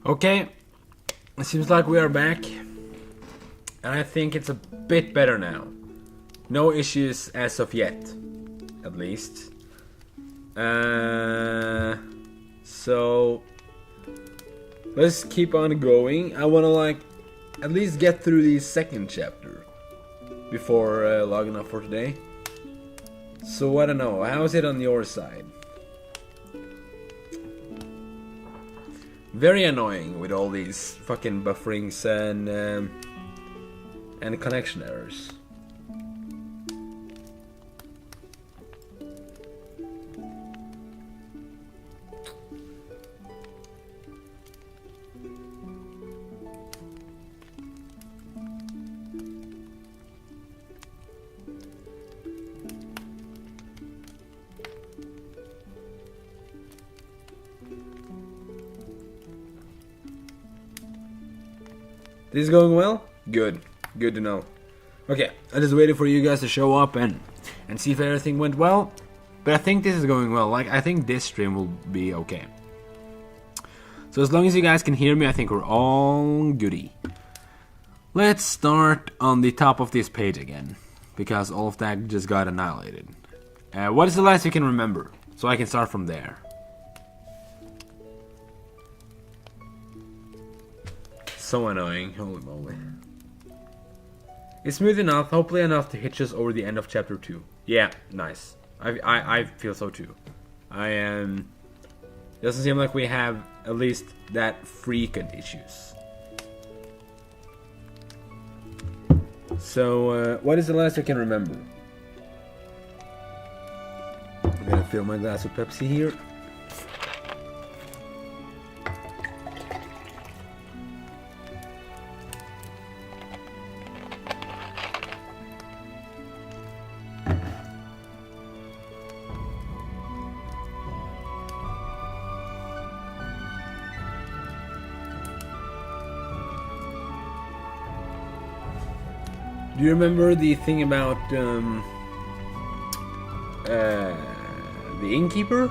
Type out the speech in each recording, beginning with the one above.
Okay, it seems like we are back. And I think it's a bit better now. No issues as of yet. At least. So let's keep on going. I wanna like at least get through the second chapter before logging off for today. So I don't know, how is it on your side? Very annoying with all these fucking bufferings and connection errors. This is going well? Good. Good to know. Okay, I just waited for you guys to show up and see if everything went well. But I think this is going well. Like, I think this stream will be okay. So as long as you guys can hear me, I think we're all goody. Let's start on the top of this page again, because all of that just got annihilated. What is the last you can remember? So I can start from there. So annoying, holy moly. It's smooth enough, hopefully enough to hitch us over the end of chapter 2. Yeah, nice. I feel so too. Doesn't seem like we have at least that frequent issues. So, what is the last I can remember? I'm gonna fill my glass of Pepsi here. Do you remember the thing about the innkeeper?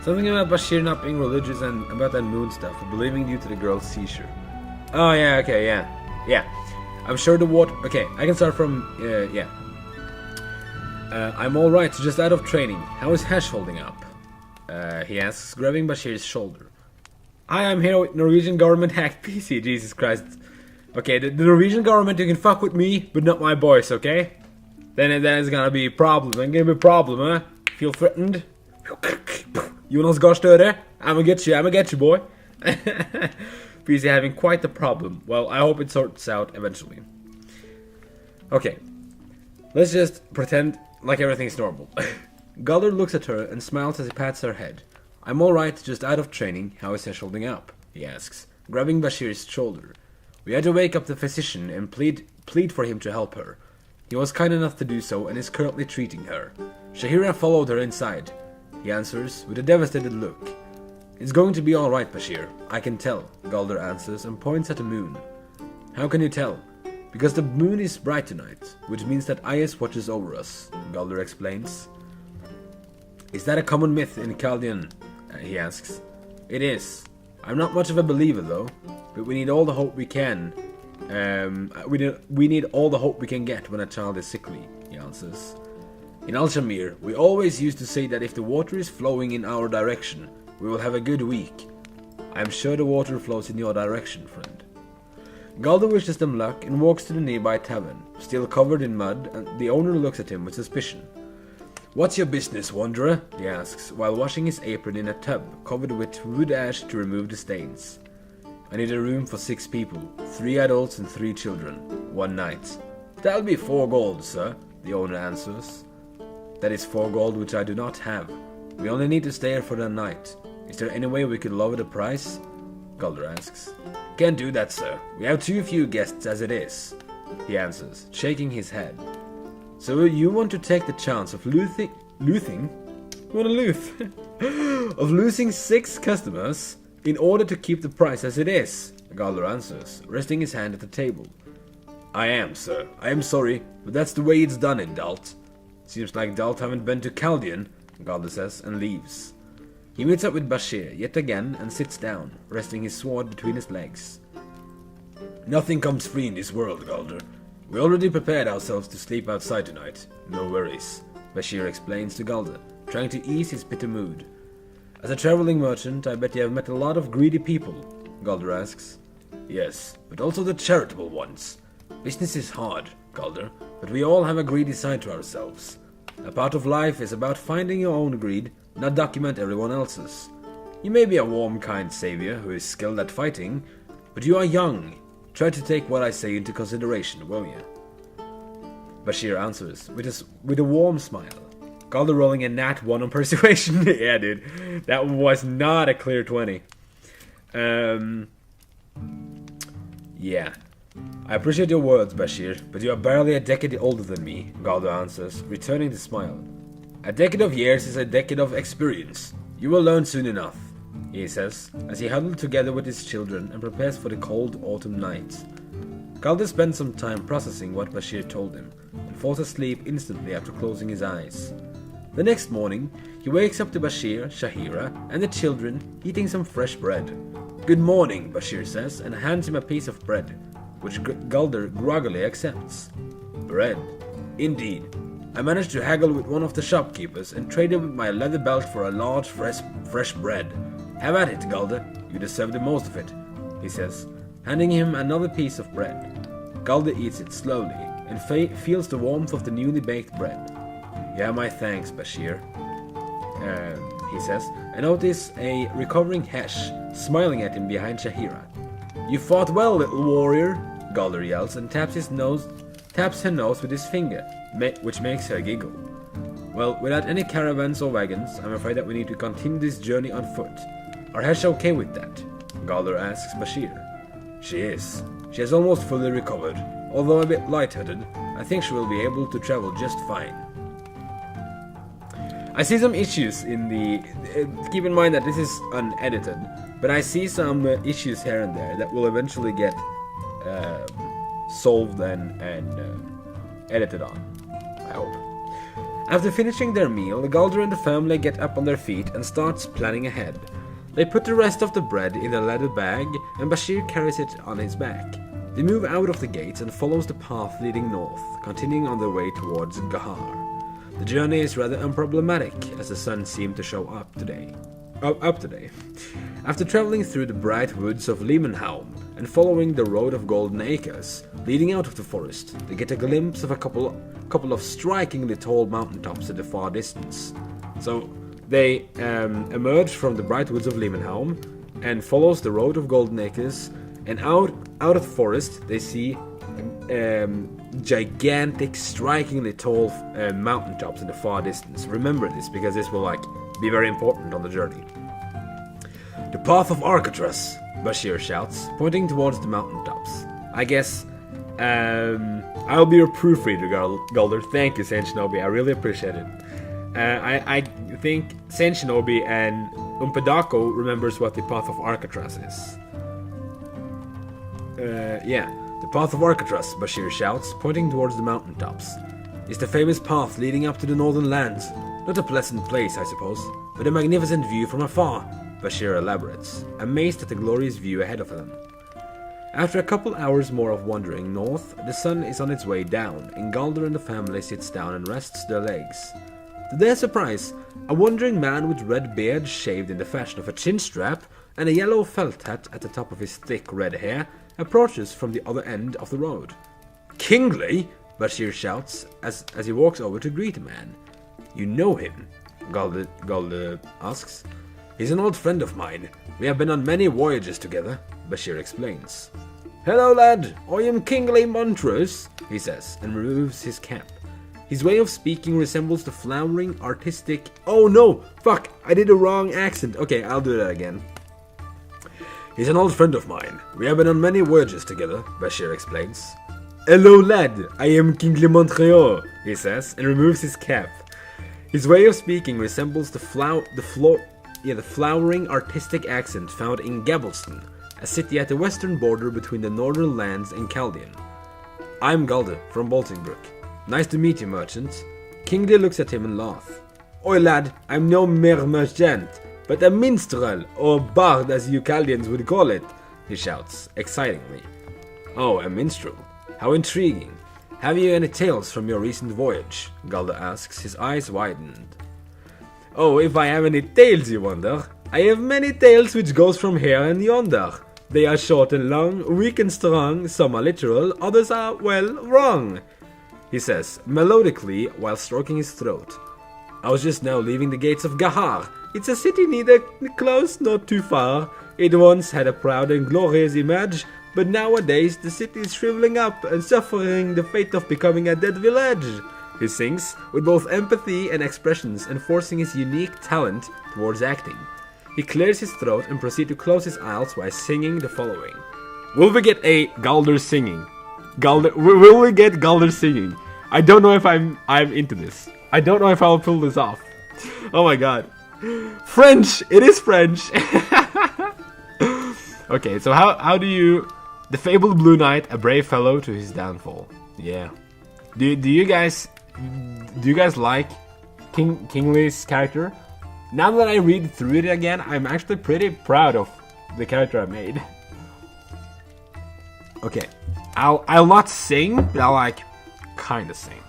Something about Bashir not being religious and about that moon stuff, believing due to the girl's seizure. Oh yeah, okay, yeah. I'm sure the water. Okay, I can start from yeah. I'm all right, just out of training. How is Hash holding up? He asks, grabbing Bashir's shoulder. I am here with Norwegian government hacked PC, Jesus Christ. Okay, the Norwegian government, you can fuck with me, but not my boys, okay? Then it's gonna be a problem. It's gonna be a problem, huh? Feel threatened? Jonas Gahr Støre, I'ma get you, boy. PC having quite the problem. Well, I hope it sorts out eventually. Okay, let's just pretend like everything's normal. Galder looks at her and smiles as he pats her head. I'm alright, just out of training. How is Hesh holding up? He asks, grabbing Bashir's shoulder. We had to wake up the physician and plead for him to help her. He was kind enough to do so and is currently treating her. Shahira followed her inside. He answers with a devastated look. It's going to be alright, Bashir. I can tell, Galder answers and points at the moon. How can you tell? Because the moon is bright tonight, which means that Ayes watches over us, Galder explains. Is that a common myth in Chaldean? He asks. It is. I'm not much of a believer though, but we need all the hope we can. We need all the hope we can get when a child is sickly, he answers. In Al-Shamir, we always used to say that if the water is flowing in our direction, we will have a good week. I'm sure the water flows in your direction, friend. Galder wishes them luck and walks to the nearby tavern, still covered in mud, and the owner looks at him with suspicion. What's your business, wanderer? He asks, while washing his apron in a tub covered with wood ash to remove the stains. I need a room for 6 people, 3 adults and 3 children, 1 night. That'll be 4 gold, sir, the owner answers. That is 4 gold which I do not have. We only need to stay here for the night. Is there any way we could lower the price? Galder asks. Can't do that, sir. We have too few guests as it is, he answers, shaking his head. So you want to take the chance of losing of losing 6 customers in order to keep the price as it is, Galder answers, resting his hand at the table. I am, sir. I am sorry, but that's the way it's done in Dalt. Seems like Dalt haven't been to Caldian, Galder says, and leaves. He meets up with Bashir yet again and sits down, resting his sword between his legs. Nothing comes free in this world, Galder. We already prepared ourselves to sleep outside tonight. No worries, Bashir explains to Galder, trying to ease his bitter mood. As a traveling merchant, I bet you have met a lot of greedy people, Galder asks. Yes, but also the charitable ones. Business is hard, Galder, but we all have a greedy side to ourselves. A part of life is about finding your own greed, not document everyone else's. You may be a warm, kind savior who is skilled at fighting, but you are young. Try to take what I say into consideration, will you? Bashir answers with a warm smile. Galder rolling a nat 1 on persuasion. Yeah, dude. That was not a clear 20. Yeah. I appreciate your words, Bashir, but you are barely a decade older than me, Galder answers, returning the smile. A decade of years is a decade of experience. You will learn soon enough, he says, as he huddles together with his children and prepares for the cold autumn night. Galder spends some time processing what Bashir told him, and falls asleep instantly after closing his eyes. The next morning, he wakes up to Bashir, Shahira, and the children eating some fresh bread. Good morning, Bashir says, and hands him a piece of bread, which Galder groggily accepts. Bread. Indeed. I managed to haggle with one of the shopkeepers and traded with my leather belt for a large fresh bread. Have at it, Galder. You deserve the most of it, he says, handing him another piece of bread. Galder eats it slowly and feels the warmth of the newly baked bread. You have my thanks, Bashir, he says, and notice a recovering Hesh smiling at him behind Shahira. You fought well, little warrior, Galder yells and taps her nose with his finger, which makes her giggle. Well, without any caravans or wagons, I'm afraid that we need to continue this journey on foot. Are Hesh okay with that? Galder asks Bashir. She is. She has almost fully recovered. Although a bit lightheaded, I think she will be able to travel just fine. I see some issues in the... keep in mind that this is unedited, but I see some issues here and there that will eventually get solved and edited on, I hope. After finishing their meal, Galder and the family get up on their feet and starts planning ahead. They put the rest of the bread in a leather bag and Bashir carries it on his back. They move out of the gates and follows the path leading north, continuing on their way towards Gahar. The journey is rather unproblematic as the sun seemed to show up today. After traveling through the bright woods of Liemenhaum and following the road of Golden Acres leading out of the forest, they get a glimpse of a couple of strikingly tall mountaintops in the far distance. So they emerge from the bright woods of Liemenhaum and follows the road of Golden Acres, and out of the forest they see gigantic, strikingly tall mountaintops in the far distance. Remember this because this will be very important on the journey. The path of Alcatraz, Bashir shouts, pointing towards the mountaintops. I guess I'll be your proofreader, Galder. Thank you, Saint Shinobi. I really appreciate it. I think Saint Shinobi and Umpadako remembers what the path of Alcatraz is. The path of Alcatraz, Bashir shouts, pointing towards the mountaintops. It's the famous path leading up to the northern lands. Not a pleasant place, I suppose, but a magnificent view from afar, Bashir elaborates, amazed at the glorious view ahead of them. After a couple hours more of wandering north, the sun is on its way down, and Galder and the family sits down and rests their legs. To their surprise, a wandering man with red beard shaved in the fashion of a chin strap and a yellow felt hat at the top of his thick red hair approaches from the other end of the road. Kingsley? Bashir shouts as he walks over to greet the man. You know him? Galder asks. He's an old friend of mine. We have been on many voyages together, Bashir explains. Hello, lad. I am Kingsley Montrose, he says, and removes his cap. His way of speaking resembles the flowering, artistic... Oh no! Fuck! I did a wrong accent. Okay, I'll do that again. He's an old friend of mine. We have been on many voyages together, Bashir explains. Hello, lad. I am Kingsley Montrose, he says, and removes his cap. His way of speaking resembles the flowering, artistic accent found in Gabbleston, a city at the western border between the northern lands and Caldian. I'm Galder from Boltingbrook. Nice to meet you, merchant. Kingsley looks at him and laughs. Oi lad, I'm no mere merchant, but a minstrel, or bard as you Chaldeans would call it, he shouts, excitingly. Oh, a minstrel. How intriguing. Have you any tales from your recent voyage? Galder asks, his eyes widened. Oh, if I have any tales, you wonder? I have many tales which goes from here and yonder. They are short and long, weak and strong, some are literal, others are, well, wrong, he says, melodically while stroking his throat. I was just now leaving the gates of Gahar. It's a city neither close nor too far. It once had a proud and glorious image, but nowadays the city is shriveling up and suffering the fate of becoming a dead village. He sings, with both empathy and expressions, enforcing his unique talent towards acting. He clears his throat and proceeds to close his eyes while singing the following. Will we get a Galder singing? Will we get Galder singing? I don't know if I'm into this. I don't know if I'll pull this off. Oh my god. French! It is French! Okay, so how do you... The fabled Blue Knight, a brave fellow to his downfall. Yeah. Do you guys like Kingsley's character? Now that I read through it again, I'm actually pretty proud of the character I made. Okay. I'll not sing, but I'll kinda sing.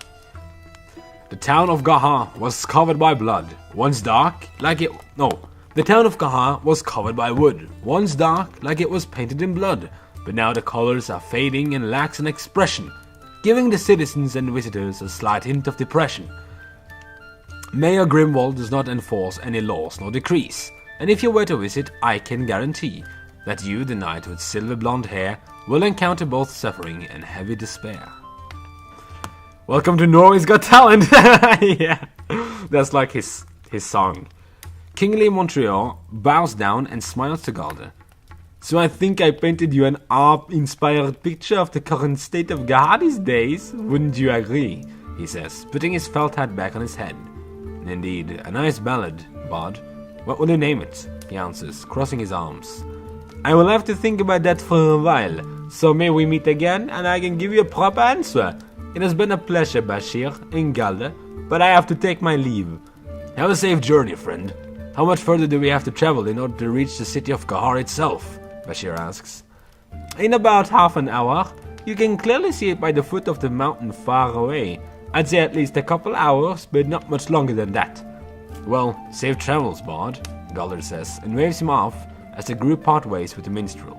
The town of Gahar was covered by blood, once dark, the town of Gahar was covered by wood, once dark, like it was painted in blood, but now the colors are fading and lacks an expression, giving the citizens and visitors a slight hint of depression. Mayor Grimwald does not enforce any laws nor decrees, and if you were to visit, I can guarantee that you, the knight with silver blonde hair, will encounter both suffering and heavy despair. Welcome to Norway's Got Talent! Yeah, that's like his song. Kingsley Montreal bows down and smiles to Galder. So I think I painted you an art-inspired picture of the current state of Gahar these days, wouldn't you agree? He says, putting his felt hat back on his head. Indeed, a nice ballad, bard. What will you name it? He answers, crossing his arms. I will have to think about that for a while, so may we meet again and I can give you a proper answer. It has been a pleasure, Bashir, and Galder, but I have to take my leave. Have a safe journey, friend. How much further do we have to travel in order to reach the city of Gahar itself? Bashir asks. In about half an hour. You can clearly see it by the foot of the mountain far away. I'd say at least a couple hours, but not much longer than that. Well, safe travels, bard, Galder says, and waves him off as the group part ways with the minstrel.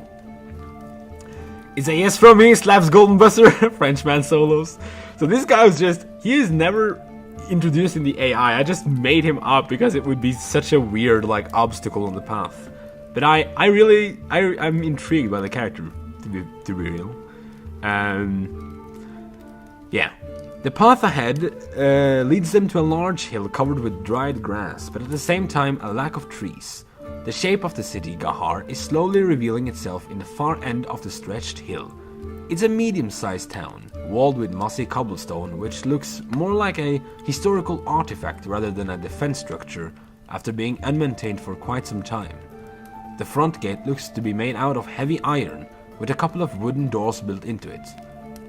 It's a yes from me, slaps Golden Buster, Frenchman solos. So this guy was he is never introduced in the AI. I just made him up because it would be such a weird obstacle on the path. But I'm intrigued by the character, to be real. Yeah. The path ahead leads them to a large hill covered with dried grass, but at the same time a lack of trees. The shape of the city, Gahar, is slowly revealing itself in the far end of the stretched hill. It's a medium-sized town, walled with mossy cobblestone, which looks more like a historical artifact rather than a defense structure after being unmaintained for quite some time. The front gate looks to be made out of heavy iron, with a couple of wooden doors built into it.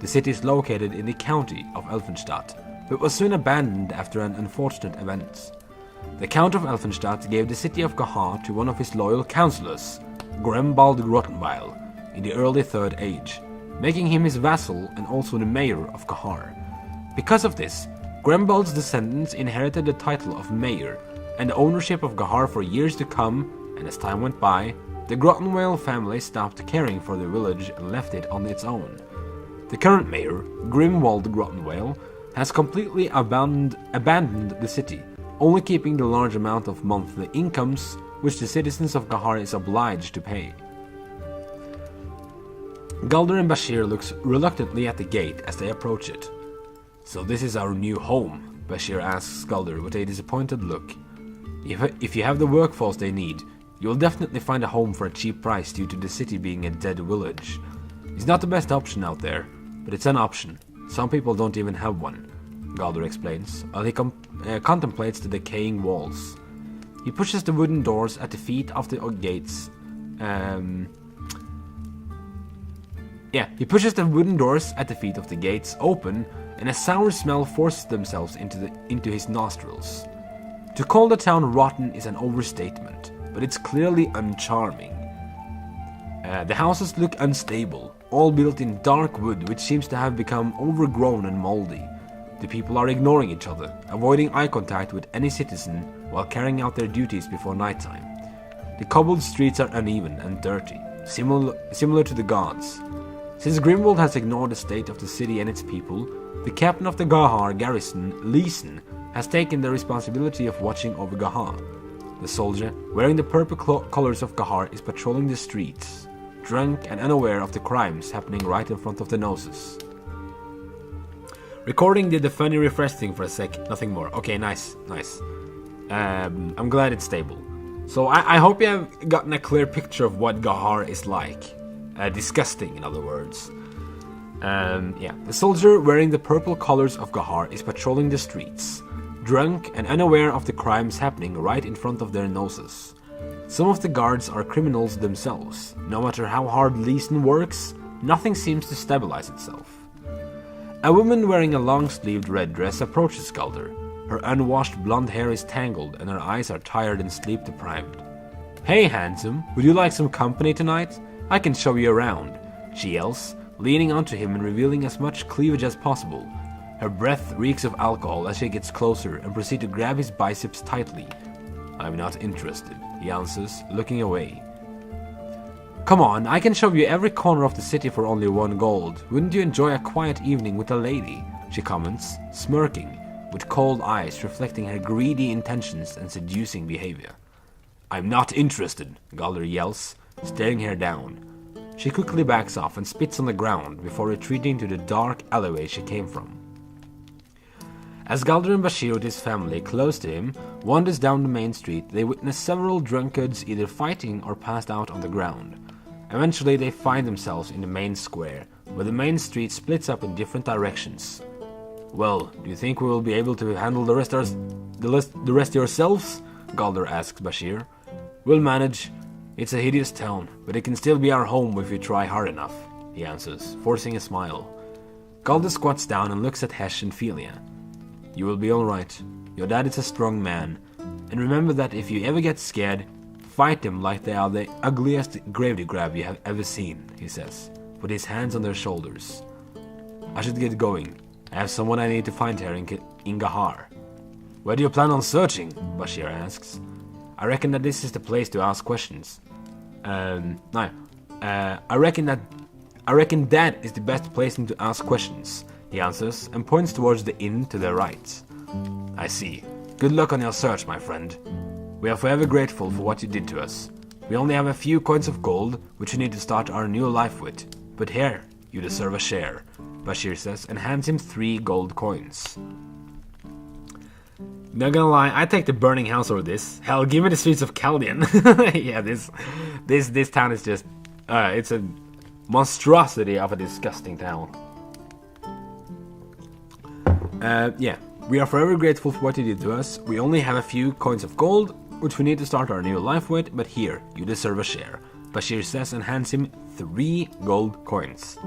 The city is located in the county of Elfenstadt, but was soon abandoned after an unfortunate event. The Count of Elfenstadt gave the city of Gahar to one of his loyal councillors, Grembald Grottenweil, in the early Third Age, making him his vassal and also the mayor of Gahar. Because of this, Grembald's descendants inherited the title of mayor and the ownership of Gahar for years to come, and as time went by, the Grottenweil family stopped caring for the village and left it on its own. The current mayor, Grimwald Grottenweil, has completely abandoned the city, only keeping the large amount of monthly incomes which the citizens of Gahar is obliged to pay. Galder and Bashir looks reluctantly at the gate as they approach it. So this is our new home, Bashir asks Galder with a disappointed look. If you have the workforce they need, you will definitely find a home for a cheap price due to the city being a dead village. It's not the best option out there, but it's an option. Some people don't even have one, Galder explains, while he contemplates the decaying walls. He pushes the wooden doors at the feet of the gates. He pushes the wooden doors at the feet of the gates open and a sour smell forces themselves into his nostrils. To call the town rotten is an overstatement, but it's clearly uncharming. The houses look unstable, all built in dark wood which seems to have become overgrown and moldy. The people are ignoring each other, avoiding eye contact with any citizen while carrying out their duties before nighttime. The cobbled streets are uneven and dirty, similar to the gods. Since Grimwald has ignored the state of the city and its people, the captain of the Gahar garrison, Leeson, has taken the responsibility of watching over Gahar. The soldier, wearing the purple colors of Gahar, is patrolling the streets, drunk and unaware of the crimes happening right in front of their noses. Recording did the funny refresh thing for a sec, nothing more. Okay, nice. I'm glad it's stable. So I hope you have gotten a clear picture of what Gahar is like. Disgusting, in other words. The soldier wearing the purple colors of Gahar is patrolling the streets, drunk and unaware of the crimes happening right in front of their noses. Some of the guards are criminals themselves. No matter how hard Leeson works, nothing seems to stabilize itself. A woman wearing a long-sleeved red dress approaches Galder. Her unwashed blonde hair is tangled and her eyes are tired and sleep-deprived. "Hey, handsome, would you like some company tonight? I can show you around," she yells, leaning onto him and revealing as much cleavage as possible. Her breath reeks of alcohol as she gets closer and proceeds to grab his biceps tightly. "I'm not interested," he answers, looking away. "Come on, I can show you every corner of the city for only 1 gold. Wouldn't you enjoy a quiet evening with a lady?" she comments, smirking, with cold eyes reflecting her greedy intentions and seducing behavior. "I'm not interested," Galder yells, staring her down. She quickly backs off and spits on the ground before retreating to the dark alleyway she came from. As Galder and Bashir with his family, close to him, wanders down the main street, they witness several drunkards either fighting or passed out on the ground. Eventually they find themselves in the main square, where the main street splits up in different directions. "Well, do you think we will be able to handle the rest yourselves?" Galder asks Bashir. "We'll manage. It's a hideous town, but it can still be our home if we try hard enough," he answers, forcing a smile. Galder squats down and looks at Hesh and Philia. "You will be alright. Your dad is a strong man. And remember that if you ever get scared, fight them like they are the ugliest gravedigger you have ever seen," he says, with his hands on their shoulders. "I should get going. I have someone I need to find here in Gahar." "Where do you plan on searching?" Bashir asks. "I reckon that this is the place to ask questions." I reckon that is the best place to ask questions," he answers, and points towards the inn to the right. "I see. Good luck on your search, my friend. We are forever grateful for what you did to us. We only have a few coins of gold, which we need to start our new life with. But here, you deserve a share," Bashir says, and hands him 3 gold coins. Not gonna lie, I take the burning house over this. Hell, give me the streets of Chaldean. Yeah, this town is just... it's a monstrosity of a disgusting town. Yeah, we are forever grateful for what you did to us. We only have a few coins of gold, which we need to start our new life with, but here, you deserve a share, Bashir says and hands him 3 gold coins.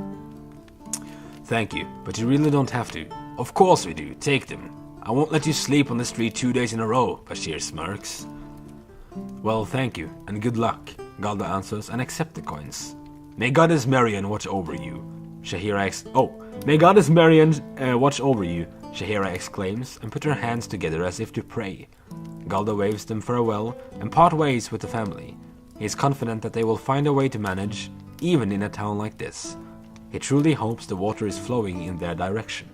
"Thank you, but you really don't have to." "Of course we do, take them. I won't let you sleep on the street 2 days in a row," Bashir smirks. "Well, thank you, and good luck," Galder answers and accepts the coins. "May Goddess Marian watch over you," May Goddess Marian watch over you, Shahira exclaims and puts her hands together as if to pray. Galder waves them farewell and part ways with the family. He is confident that they will find a way to manage, even in a town like this. He truly hopes the water is flowing in their direction.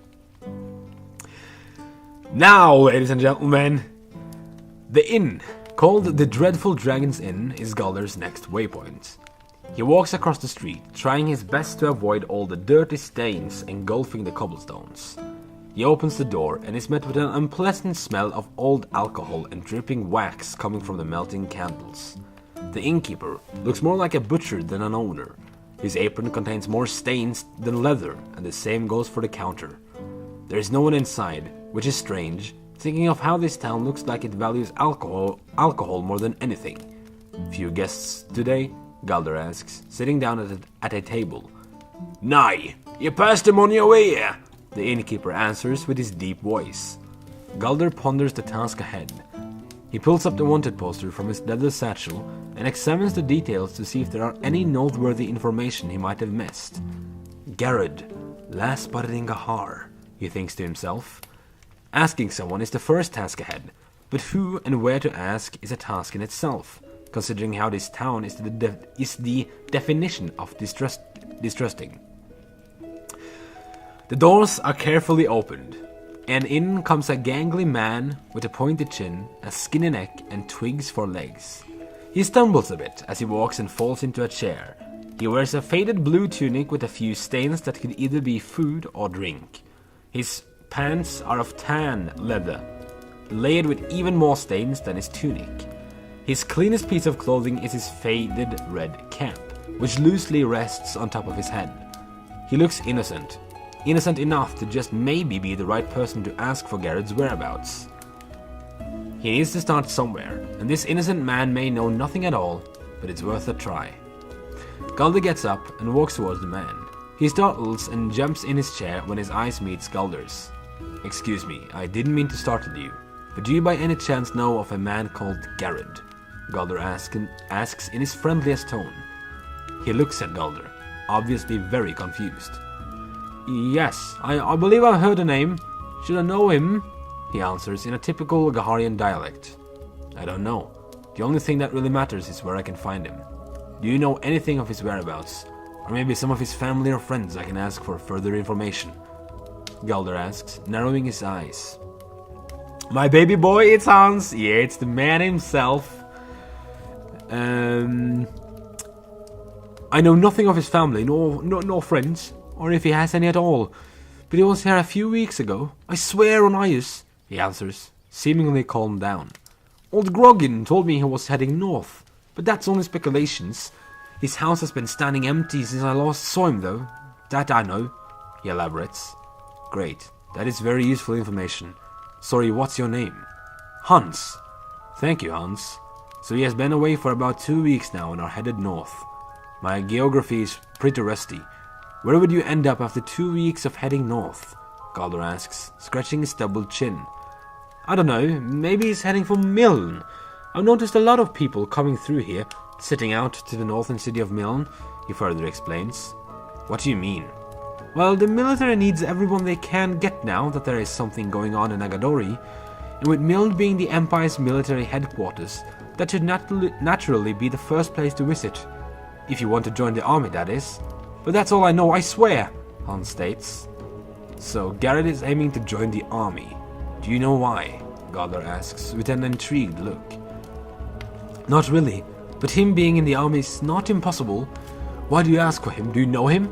Now, ladies and gentlemen, the inn, called the Dreadful Dragon's Inn, is Galder's next waypoint. He walks across the street, trying his best to avoid all the dirty stains engulfing the cobblestones. He opens the door and is met with an unpleasant smell of old alcohol and dripping wax coming from the melting candles. The innkeeper looks more like a butcher than an owner. His apron contains more stains than leather, and the same goes for the counter. There is no one inside, which is strange, thinking of how this town looks like it values alcohol more than anything. "Few guests today?" Galder asks, sitting down at a table. "Nay, you passed them on your way here. the innkeeper answers with his deep voice. Galder ponders the task ahead. He pulls up the wanted poster from his leather satchel and examines the details to see if there are any noteworthy information he might have missed. Garrod, last spotted in Gahar, he thinks to himself. Asking someone is the first task ahead, but who and where to ask is a task in itself, considering how this town is the definition of distrusting. The doors are carefully opened, and in comes a gangly man with a pointed chin, a skinny neck, and twigs for legs. He stumbles a bit as he walks and falls into a chair. He wears a faded blue tunic with a few stains that could either be food or drink. His pants are of tan leather, layered with even more stains than his tunic. His cleanest piece of clothing is his faded red cap, which loosely rests on top of his head. He looks innocent enough to just maybe be the right person to ask for Garrod's whereabouts. He needs to start somewhere, and this innocent man may know nothing at all, but it's worth a try. Galder gets up and walks towards the man. He startles and jumps in his chair when his eyes meet Galder's. "Excuse me, I didn't mean to startle you, but do you by any chance know of a man called Garrod?" Galder asks in his friendliest tone. He looks at Galder, obviously very confused. "Yes, I believe I've heard the name. Should I know him?" he answers in a typical Gaharian dialect. "I don't know. The only thing that really matters is where I can find him. Do you know anything of his whereabouts? Or maybe some of his family or friends I can ask for further information?" Galder asks, narrowing his eyes. "My baby boy, it's Hans. Yeah, it's the man himself. I know nothing of his family, nor friends, or if he has any at all. But he was here a few weeks ago. I swear on Ius," he answers, seemingly calmed down. "Old Groggin told me he was heading north, but that's only speculations. His house has been standing empty since I last saw him, though. That I know," he elaborates. "Great, that is very useful information. Sorry, what's your name?" "Hans." "Thank you, Hans. So he has been away for about 2 weeks now and are headed north. My geography is pretty rusty. Where would you end up after 2 weeks of heading north?" Galder asks, scratching his stubbled chin. "I don't know, maybe he's heading for Milne. I've noticed a lot of people coming through here, setting out to the northern city of Milne," he further explains. "What do you mean?" "Well, the military needs everyone they can get now that there is something going on in Agadori, and with Milne being the Empire's military headquarters, that should naturally be the first place to visit. If you want to join the army, that is. But that's all I know, I swear," Hans states. "So Garrod is aiming to join the army. Do you know why?" Galder asks with an intrigued look. "Not really, but him being in the army is not impossible. Why do you ask for him? Do you know him?"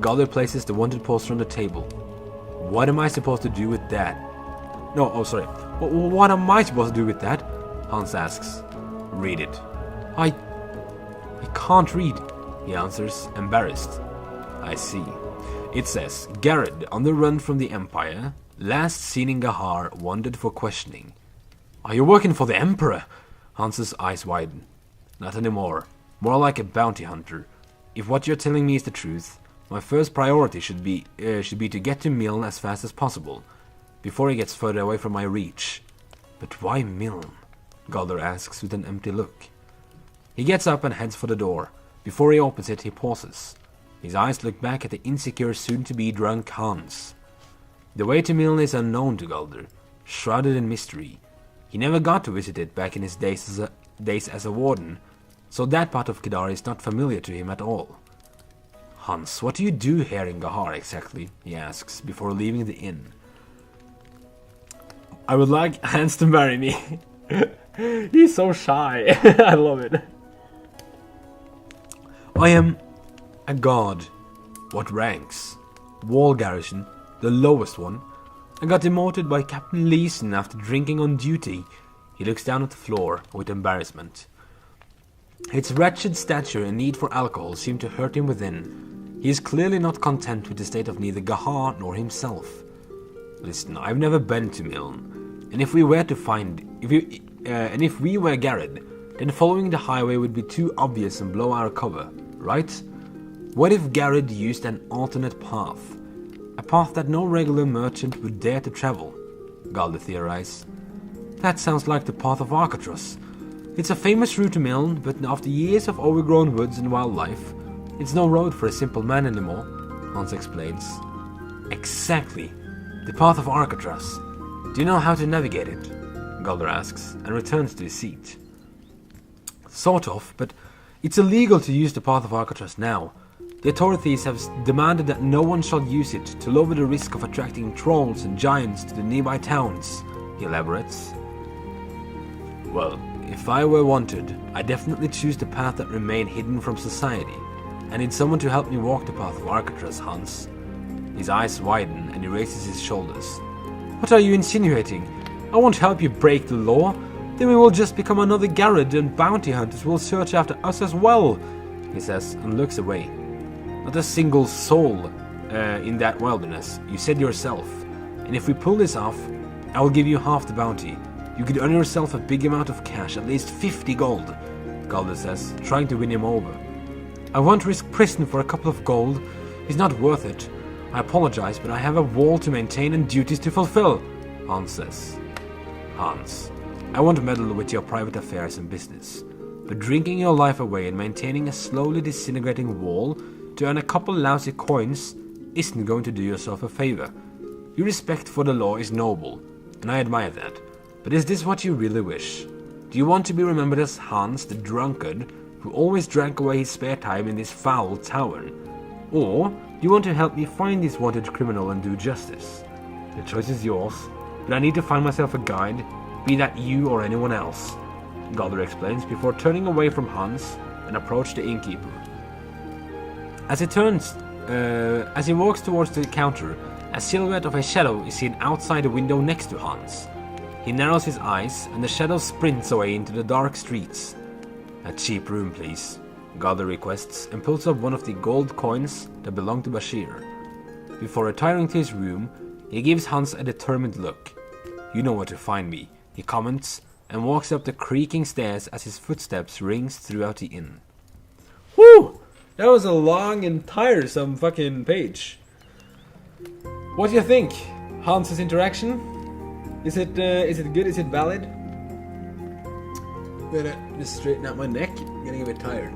Galder places the wanted poster on the table. "What am I supposed to do with that?" What am I supposed to do with that?" Hans asks. "Read it." I can't read," he answers, embarrassed. "I see. It says, Garrod, on the run from the Empire, last seen in Gahar, wanted for questioning." "Are you working for the Emperor?" Hans's eyes widen. "Not anymore. More like a bounty hunter. If what you're telling me is the truth, my first priority should be to get to Milne as fast as possible, before he gets further away from my reach." "But why Milne?" Galder asks with an empty look. He gets up and heads for the door. Before he opens it, he pauses. His eyes look back at the insecure, soon-to-be drunk Hans. The way to Milne is unknown to Galder, shrouded in mystery. He never got to visit it back in his days as a warden, so that part of Kedar is not familiar to him at all. "Hans, what do you do here in Gahar exactly?" he asks, before leaving the inn. "I would like Hans to marry me." He's so shy. I love it. "I am a guard." "What ranks?" "Wall garrison, the lowest one. I got demoted by Captain Leeson after drinking on duty." He looks down at the floor with embarrassment. His wretched stature and need for alcohol seem to hurt him within. He is clearly not content with the state of neither Gahar nor himself. "Listen, I've never been to Milne, and if we were Garrod, then following the highway would be too obvious and blow our cover, right? What if Garrod used an alternate path? A path that no regular merchant would dare to travel, Galder theorized. That sounds like the path of Alcatraz. It's a famous route to Milne, but after years of overgrown woods and wildlife, it's no road for a simple man anymore, Hans explains. Exactly. The path of Alcatraz. Do you know how to navigate it? Galder asks, and returns to his seat. Sort of, but it's illegal to use the path of Alcatraz now. The authorities have demanded that no one shall use it to lower the risk of attracting trolls and giants to the nearby towns, he elaborates. Well, if I were wanted, I'd definitely choose the path that remained hidden from society. I need someone to help me walk the path of Alcatraz, Hans. His eyes widen and he raises his shoulders. What are you insinuating? I won't help you break the law. Then we will just become another garage and bounty hunters will search after us as well, he says and looks away. Not a single soul in that wilderness, you said yourself. And if we pull this off, I will give you half the bounty. You could earn yourself a big amount of cash, at least 50 gold, Galder says, trying to win him over. I won't risk prison for a couple of gold. It's not worth it. I apologize, but I have a wall to maintain and duties to fulfill, Hans says. Hans, I won't meddle with your private affairs and business, but drinking your life away and maintaining a slowly disintegrating wall to earn a couple lousy coins isn't going to do yourself a favor. Your respect for the law is noble, and I admire that. But is this what you really wish? Do you want to be remembered as Hans the drunkard who always drank away his spare time in this foul tavern? Or do you want to help me find this wanted criminal and do justice? The choice is yours, but I need to find myself a guide, be that you or anyone else, Galder explains before turning away from Hans and approach the innkeeper. As he walks towards the counter, a silhouette of a shadow is seen outside the window next to Hans. He narrows his eyes and the shadow sprints away into the dark streets. A cheap room, please, Galder requests and pulls up one of the gold coins that belong to Bashir. Before retiring to his room, he gives Hans a determined look. You know where to find me, he comments, and walks up the creaking stairs as his footsteps rings throughout the inn. Whew! That was a long and tiresome fucking page. What do you think? Hans's interaction? Is it good? Is it valid? I'm gonna just straighten out my neck. I'm getting a bit tired.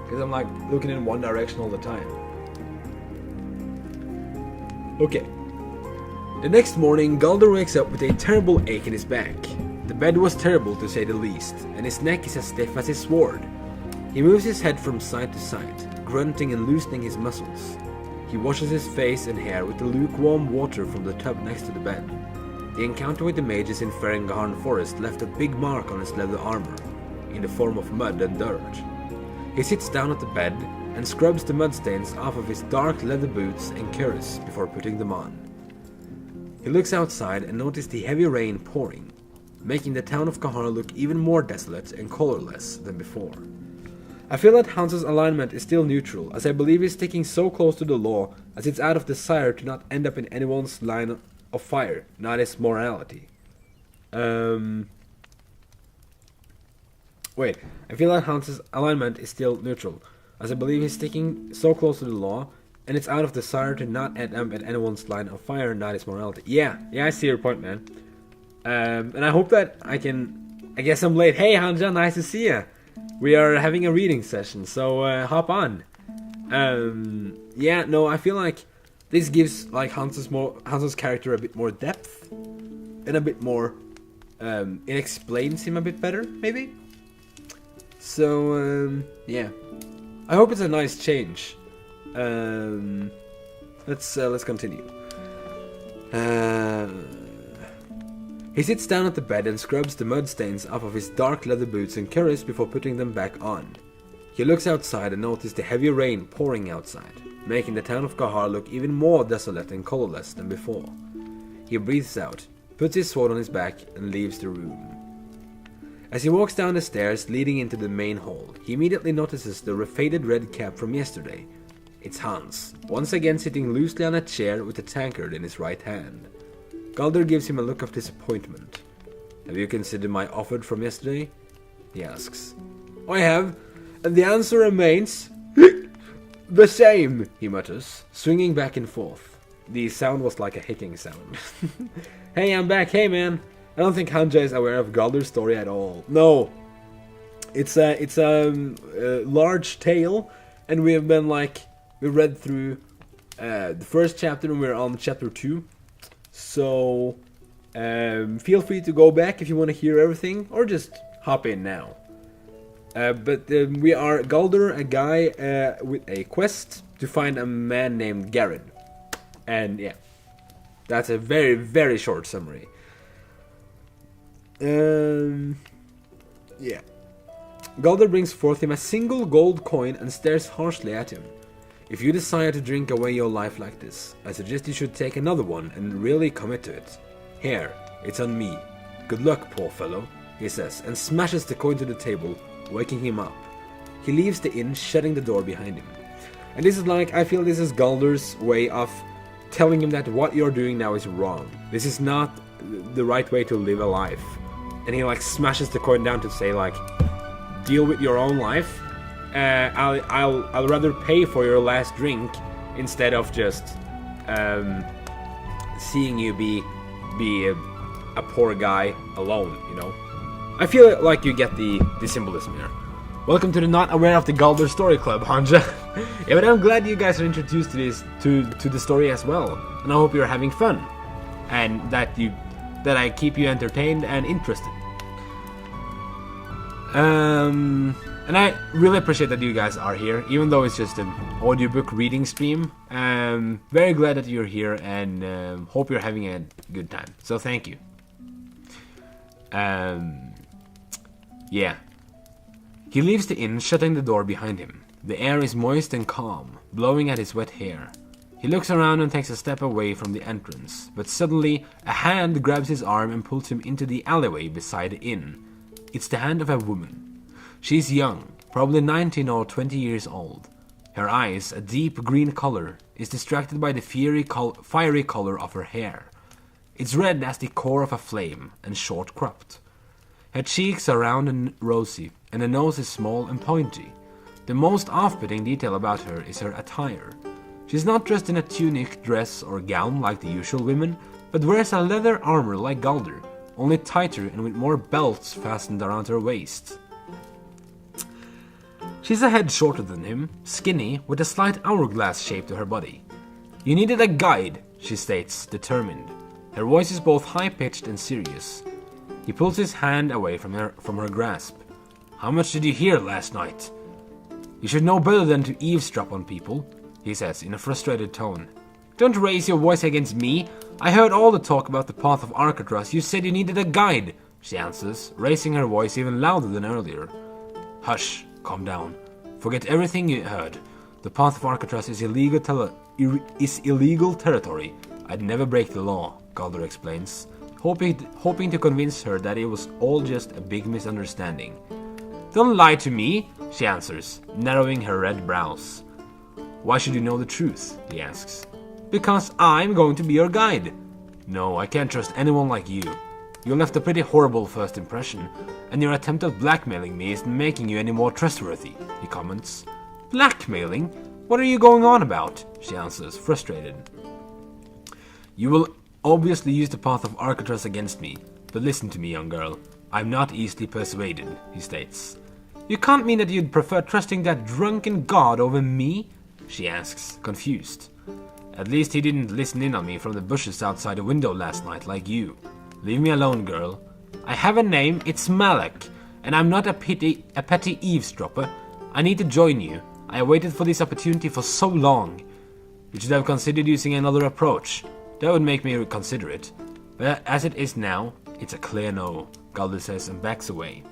Because I'm like looking in one direction all the time. Okay. The next morning, Galder wakes up with a terrible ache in his back. The bed was terrible to say the least, and his neck is as stiff as his sword. He moves his head from side to side, grunting and loosening his muscles. He washes his face and hair with the lukewarm water from the tub next to the bed. The encounter with the mages in Ferengarn Forest left a big mark on his leather armor, in the form of mud and dirt. He sits down at the bed and scrubs the mud stains off of his dark leather boots and cuirass before putting them on. He looks outside and notices the heavy rain pouring, making the town of Kahar look even more desolate and colorless than before. I feel that Hans's alignment is still neutral, as I believe he's sticking so close to the law as it's out of desire to not end up in anyone's line of fire, not his morality. Wait, I feel that Hans's alignment is still neutral, as I believe he's sticking so close to the law, and it's out of desire to not end up in anyone's line of fire, not his morality. Yeah, I see your point, man. And I hope that I guess I'm late. Hey, Hanja, nice to see ya. We are having a reading session, so hop on. I feel like this gives like Hans's character a bit more depth and a bit more. It explains him a bit better, maybe. So I hope it's a nice change. Let's continue. He sits down at the bed and scrubs the mud stains off of his dark leather boots and cuirass before putting them back on. He looks outside and notices the heavy rain pouring outside, making the town of Kahar look even more desolate and colorless than before. He breathes out, puts his sword on his back, and leaves the room. As he walks down the stairs leading into the main hall, he immediately notices the faded red cap from yesterday. It's Hans, once again sitting loosely on a chair with a tankard in his right hand. Galder gives him a look of disappointment. Have you considered my offer from yesterday? He asks. I have, and the answer remains... The same, he mutters, swinging back and forth. The sound was like a hitting sound. Hey, I'm back. Hey, man. I don't think Hanja is aware of Galder's story at all. No. It's a large tale, and we read through the first chapter, and we're on chapter 2. So, feel free to go back if you want to hear everything, or just hop in now. But we are Galder, a guy with a quest to find a man named Garrett. And yeah, that's a very, very short summary. Yeah. Galder brings forth him a single gold coin and stares harshly at him. If you desire to drink away your life like this, I suggest you should take another one and really commit to it. Here, it's on me. Good luck, poor fellow, he says, and smashes the coin to the table, waking him up. He leaves the inn, shutting the door behind him. And this is I feel this is Galder's way of telling him that what you're doing now is wrong. This is not the right way to live a life. And he smashes the coin down to say deal with your own life. I'll rather pay for your last drink instead of just seeing you be a poor guy alone, you know. I feel like you get the symbolism here. Welcome to the Not Aware of the Galder Story Club, Hanja. Yeah, but I'm glad you guys are introduced to the story as well, and I hope you're having fun, and that I keep you entertained and interested. And I really appreciate that you guys are here, even though it's just an audiobook reading stream. Very glad that you're here, and hope you're having a good time. So thank you. Yeah. He leaves the inn, shutting the door behind him. The air is moist and calm, blowing at his wet hair. He looks around and takes a step away from the entrance, but suddenly a hand grabs his arm and pulls him into the alleyway beside the inn. It's the hand of a woman. She's young, probably 19 or 20 years old. Her eyes, a deep green color, is distracted by the fiery color of her hair. It's red as the core of a flame and short-cropped. Her cheeks are round and rosy, and her nose is small and pointy. The most off-putting detail about her is her attire. She's not dressed in a tunic, dress, or gown like the usual women, but wears a leather armor like Galder, only tighter and with more belts fastened around her waist. She's a head shorter than him, skinny, with a slight hourglass shape to her body. You needed a guide, she states, determined. Her voice is both high-pitched and serious. He pulls his hand away from her grasp. How much did you hear last night? You should know better than to eavesdrop on people, he says in a frustrated tone. Don't raise your voice against me. I heard all the talk about the path of Arcatraz. You said you needed a guide, she answers, raising her voice even louder than earlier. Hush, calm down. Forget everything you heard. The path of Arcatraz is illegal territory. I'd never break the law, Galder explains, hoping to convince her that it was all just a big misunderstanding. Don't lie to me, she answers, narrowing her red brows. Why should you know the truth, he asks. Because I'm going to be your guide. No, I can't trust anyone like you. You left a pretty horrible first impression, and your attempt at blackmailing me isn't making you any more trustworthy, he comments. Blackmailing? What are you going on about? She answers, frustrated. You will obviously use the path of Arcatraz against me, but listen to me, young girl. I'm not easily persuaded, he states. You can't mean that you'd prefer trusting that drunken god over me? She asks, confused. At least he didn't listen in on me from the bushes outside the window last night like you. Leave me alone, girl. I have a name, it's Malak, and I'm not a petty eavesdropper. I need to join you. I waited for this opportunity for so long. You should have considered using another approach. That would make me reconsider it. But as it is now, it's a clear no, Galder says and backs away.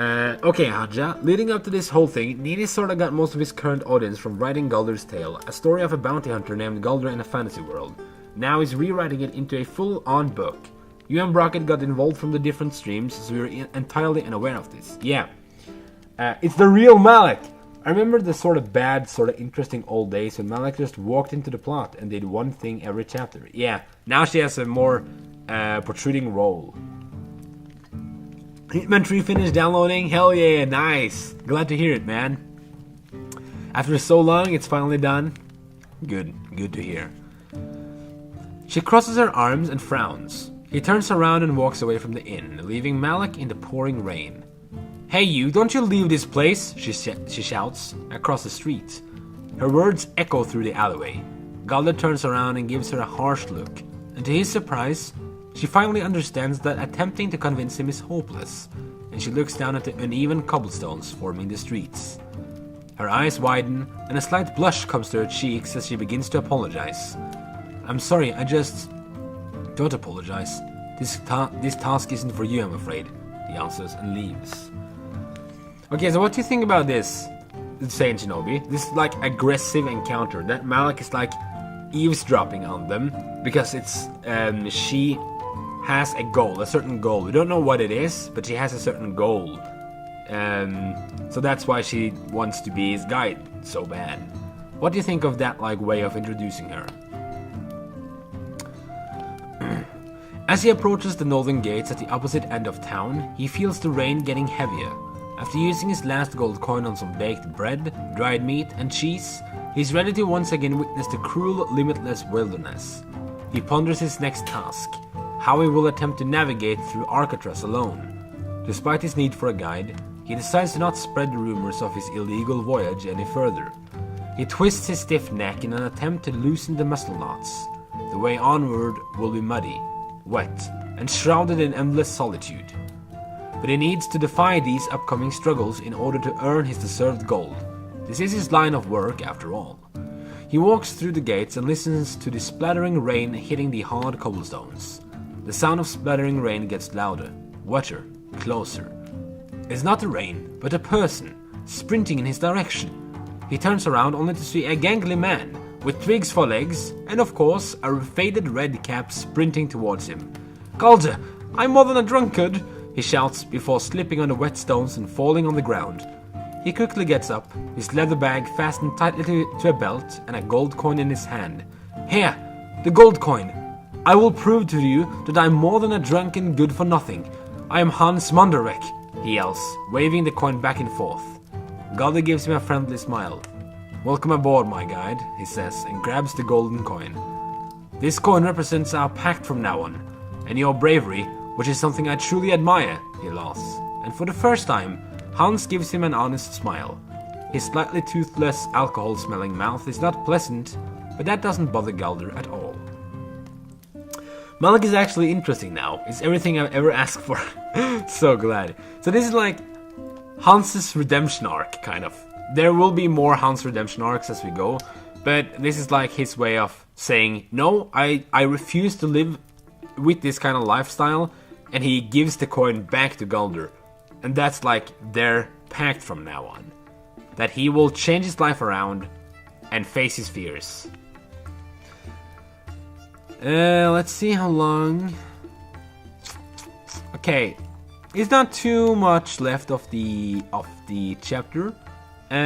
Okay, Hanja, leading up to this whole thing, Nini sorta got most of his current audience from writing Galder's Tale, a story of a bounty hunter named Galder in a fantasy world. Now he's rewriting it into a full-on book. You and Brockett got involved from the different streams, so we were entirely unaware of this. Yeah. It's the real Malak! I remember the sort of bad, sort of interesting old days when Malak just walked into the plot and did one thing every chapter. Yeah, now she has a more protruding role. Hitman 3 finished downloading? Hell yeah, nice. Glad to hear it, man. After so long, it's finally done. Good to hear. She crosses her arms and frowns. He turns around and walks away from the inn, leaving Malik in the pouring rain. Hey you, don't you leave this place, she shouts, across the street. Her words echo through the alleyway. Galder turns around and gives her a harsh look, and to his surprise, she finally understands that attempting to convince him is hopeless, and she looks down at the uneven cobblestones forming the streets. Her eyes widen, and a slight blush comes to her cheeks as she begins to apologize. I'm sorry, I just... Don't apologize. This task isn't for you, I'm afraid, he answers and leaves. Okay, so what do you think about this, Saint Shinobi? This like aggressive encounter that Malik is like eavesdropping on them because it's she has a goal, a certain goal. We don't know what it is, but she has a certain goal. So that's why she wants to be his guide so bad. What do you think of that like way of introducing her? As he approaches the northern gates at the opposite end of town, he feels the rain getting heavier. After using his last gold coin on some baked bread, dried meat, and cheese, he's ready to once again witness the cruel, limitless wilderness. He ponders his next task, how he will attempt to navigate through Alcatraz alone. Despite his need for a guide, he decides to not spread the rumors of his illegal voyage any further. He twists his stiff neck in an attempt to loosen the muscle knots. The way onward will be muddy, wet, and shrouded in endless solitude. But he needs to defy these upcoming struggles in order to earn his deserved gold. This is his line of work, after all. He walks through the gates and listens to the splattering rain hitting the hard cobblestones. The sound of splattering rain gets louder, wetter, closer. It's not the rain, but a person, sprinting in his direction. He turns around only to see a gangly man, with twigs for legs, and of course, a faded red cap sprinting towards him. Galder, I'm more than a drunkard, he shouts before slipping on the wet stones and falling on the ground. He quickly gets up, his leather bag fastened tightly to a belt and a gold coin in his hand. Here, the gold coin. I will prove to you that I'm more than a drunken good-for-nothing. I am Hans Manderbeck, he yells, waving the coin back and forth. Galder gives him a friendly smile. Welcome aboard, my guide, he says, and grabs the golden coin. This coin represents our pact from now on, and your bravery, which is something I truly admire, he laughs. And for the first time, Hans gives him an honest smile. His slightly toothless, alcohol-smelling mouth is not pleasant, but that doesn't bother Galder at all. Malik is actually interesting now. It's everything I've ever asked for. So glad. So this is like Hans's redemption arc, kind of. There will be more Hans redemption arcs as we go, but this is like his way of saying, no, I refuse to live with this kind of lifestyle, and he gives the coin back to Galder. And that's like their pact from now on. That he will change his life around and face his fears. Let's see how long. Okay, it's not too much left of the chapter, but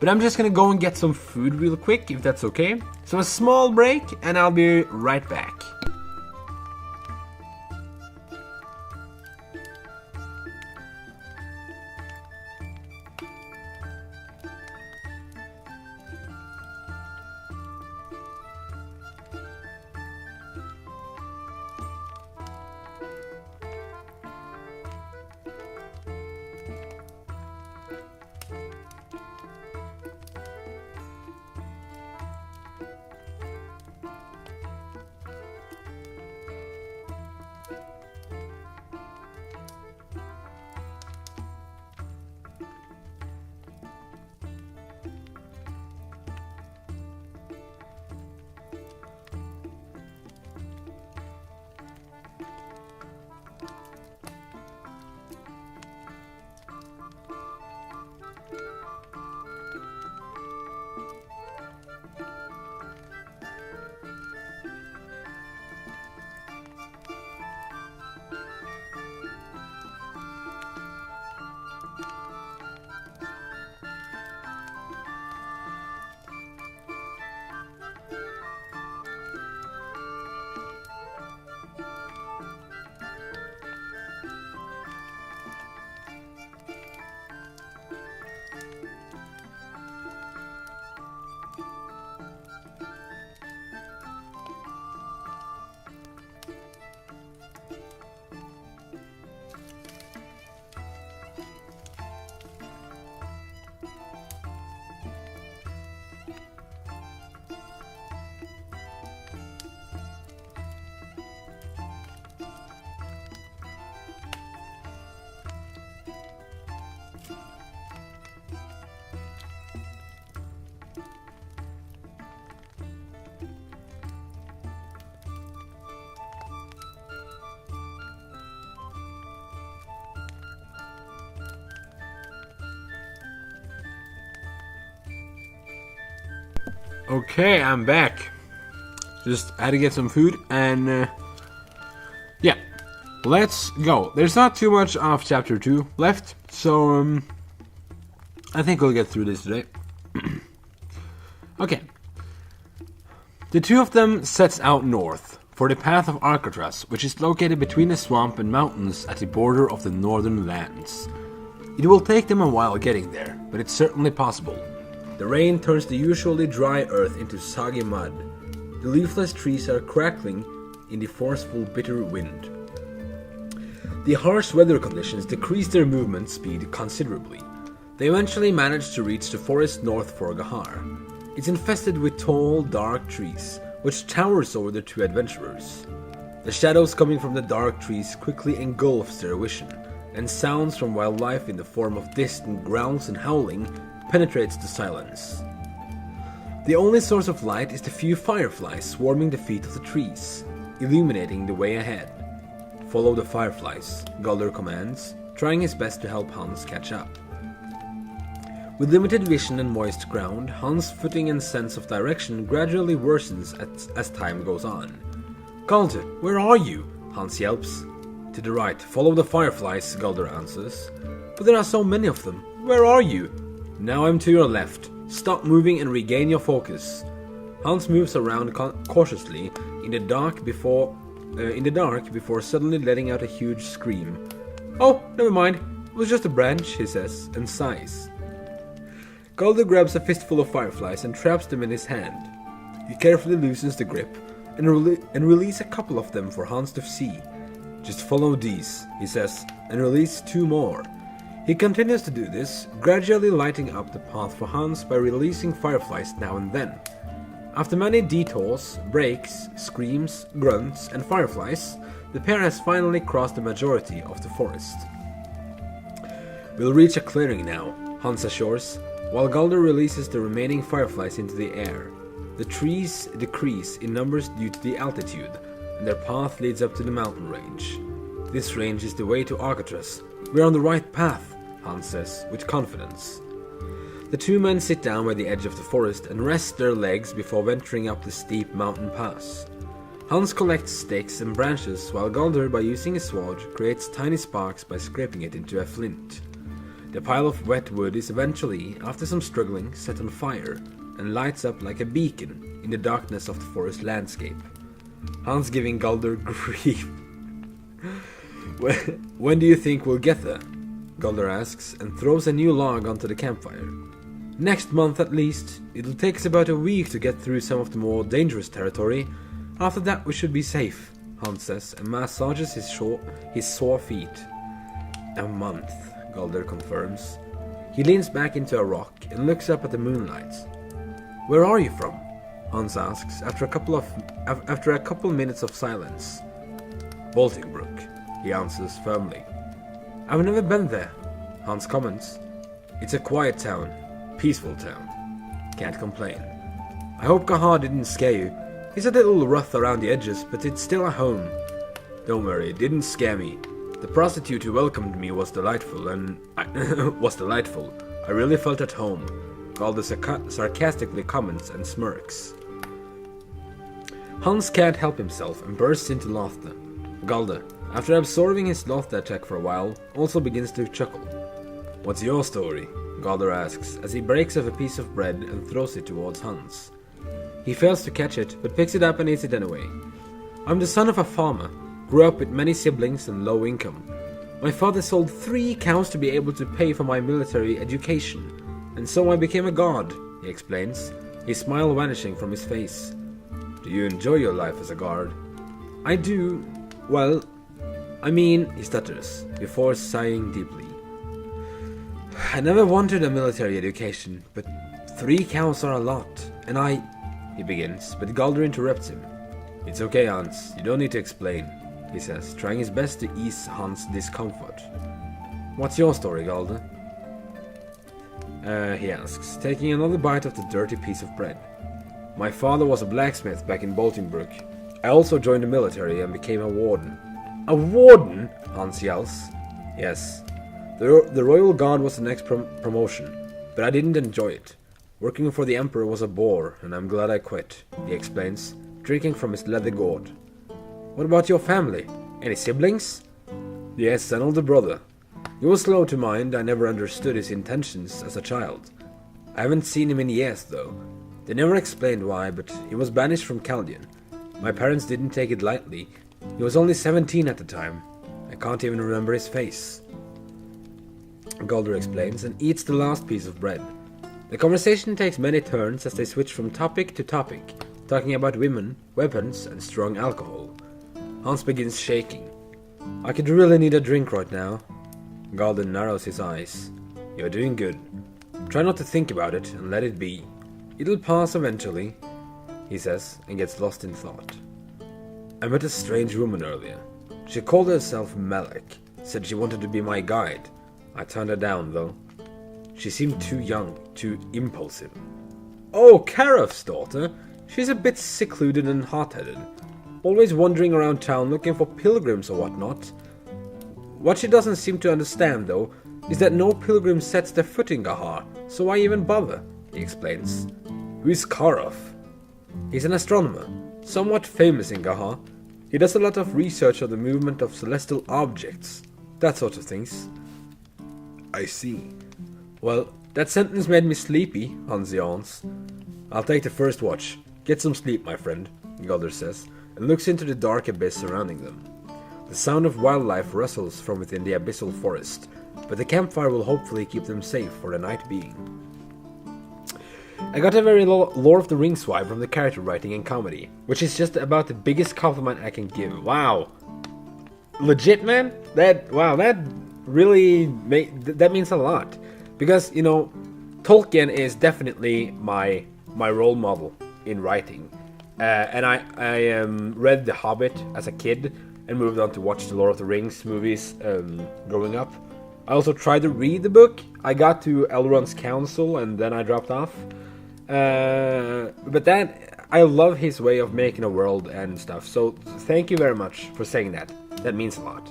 I'm just gonna go and get some food real quick, if that's okay. So a small break, and I'll be right back. Okay, I'm back. Just had to get some food and yeah, let's go. There's not too much of chapter 2 left, so I think we'll get through this today. Okay. The two of them sets out north for the path of Alcatraz, which is located between the swamp and mountains at the border of the northern lands. It will take them a while getting there, but it's certainly possible. The rain turns the usually dry earth into soggy mud. The leafless trees are crackling in the forceful, bitter wind. The harsh weather conditions decrease their movement speed considerably. They eventually manage to reach the forest north for Gahar. It's infested with tall, dark trees, which towers over the two adventurers. The shadows coming from the dark trees quickly engulfs their vision, and sounds from wildlife in the form of distant growls and howling penetrates the silence. The only source of light is the few fireflies swarming the feet of the trees, illuminating the way ahead. Follow the fireflies, Galder commands, trying his best to help Hans catch up. With limited vision and moist ground, Hans' footing and sense of direction gradually worsens as time goes on. Galder, where are you? Hans yelps. To the right, follow the fireflies, Galder answers. But there are so many of them. Where are you? Now I'm to your left. Stop moving and regain your focus. Hans moves around cautiously in the dark before suddenly letting out a huge scream. Oh, never mind. It was just a branch, he says, and sighs. Galder grabs a fistful of fireflies and traps them in his hand. He carefully loosens the grip and releases a couple of them for Hans to see. Just follow these, he says, and release 2 more. He continues to do this, gradually lighting up the path for Hans by releasing fireflies now and then. After many detours, breaks, screams, grunts, and fireflies, the pair has finally crossed the majority of the forest. We'll reach a clearing now, Hans assures, while Galder releases the remaining fireflies into the air. The trees decrease in numbers due to the altitude, and their path leads up to the mountain range. This range is the way to Alcatraz. We're on the right path, Hans says, with confidence. The two men sit down by the edge of the forest and rest their legs before venturing up the steep mountain pass. Hans collects sticks and branches, while Galder, by using his sword, creates tiny sparks by scraping it into a flint. The pile of wet wood is eventually, after some struggling, set on fire and lights up like a beacon in the darkness of the forest landscape. Hans giving Galder grief. When do you think we'll get there? Galder asks and throws a new log onto the campfire. Next month at least. It'll take us about a week to get through some of the more dangerous territory. After that we should be safe, Hans says and massages his sore feet. A month, Galder confirms. He leans back into a rock and looks up at the moonlight. Where are you from? Hans asks after a couple minutes of silence. Bolingbroke, he answers firmly. I've never been there, Hans comments. It's a quiet town, peaceful town. Can't complain. I hope Gahar didn't scare you. He's a little rough around the edges, but it's still a home. Don't worry, it didn't scare me. The prostitute who welcomed me was delightful, I really felt at home. Galder sarcastically comments and smirks. Hans can't help himself and bursts into laughter. Galder, after absorbing his laughter attack for a while, also begins to chuckle. What's your story? Galder asks as he breaks off a piece of bread and throws it towards Hans. He fails to catch it, but picks it up and eats it anyway. I'm the son of a farmer, grew up with many siblings and low income. My father sold 3 cows to be able to pay for my military education, and so I became a guard, he explains, his smile vanishing from his face. Do you enjoy your life as a guard? I do. Well, he stutters, before sighing deeply. I never wanted a military education, but 3 cows are a lot, and he begins, but Galder interrupts him. It's okay, Hans, you don't need to explain, he says, trying his best to ease Hans' discomfort. What's your story, Galder? He asks, taking another bite of the dirty piece of bread. My father was a blacksmith back in Bolingbroke. I also joined the military and became a warden. A warden? Hans yells. Yes. The Royal Guard was the next promotion, but I didn't enjoy it. Working for the Emperor was a bore, and I'm glad I quit, he explains, drinking from his leather gourd. What about your family? Any siblings? Yes, an older brother. He was slow to mind. I never understood his intentions as a child. I haven't seen him in years, though. They never explained why, but he was banished from Chaldean. My parents didn't take it lightly. He was only 17 at the time. I can't even remember his face. Galder explains and eats the last piece of bread. The conversation takes many turns as they switch from topic to topic, talking about women, weapons, and strong alcohol. Hans begins shaking. I could really need a drink right now. Galder narrows his eyes. You're doing good. Try not to think about it and let it be. It'll pass eventually, he says, and gets lost in thought. I met a strange woman earlier. She called herself Melek, said she wanted to be my guide. I turned her down, though. She seemed too young, too impulsive. Oh, Karof's daughter. She's a bit secluded and hot-headed. Always wandering around town looking for pilgrims or whatnot. What she doesn't seem to understand, though, is that no pilgrim sets their foot in Gahar, so why even bother, he explains. Who's Karof? He's an astronomer, somewhat famous in Gahar. He does a lot of research on the movement of celestial objects, that sort of things. I see. Well, that sentence made me sleepy, Hans yawns. I'll take the first watch. Get some sleep, my friend, Galder says, and looks into the dark abyss surrounding them. The sound of wildlife rustles from within the abyssal forest, but the campfire will hopefully keep them safe for the night being. I got a very Lord of the Rings vibe from the character writing and comedy, which is just about the biggest compliment I can give. Wow. Legit, man? That really that means a lot. Because, you know, Tolkien is definitely my role model in writing. And I read The Hobbit as a kid and moved on to watch the Lord of the Rings movies growing up. I also tried to read the book. I got to Elrond's Council and then I dropped off. But that, I love his way of making a world and stuff. So thank you very much for saying that. That means a lot.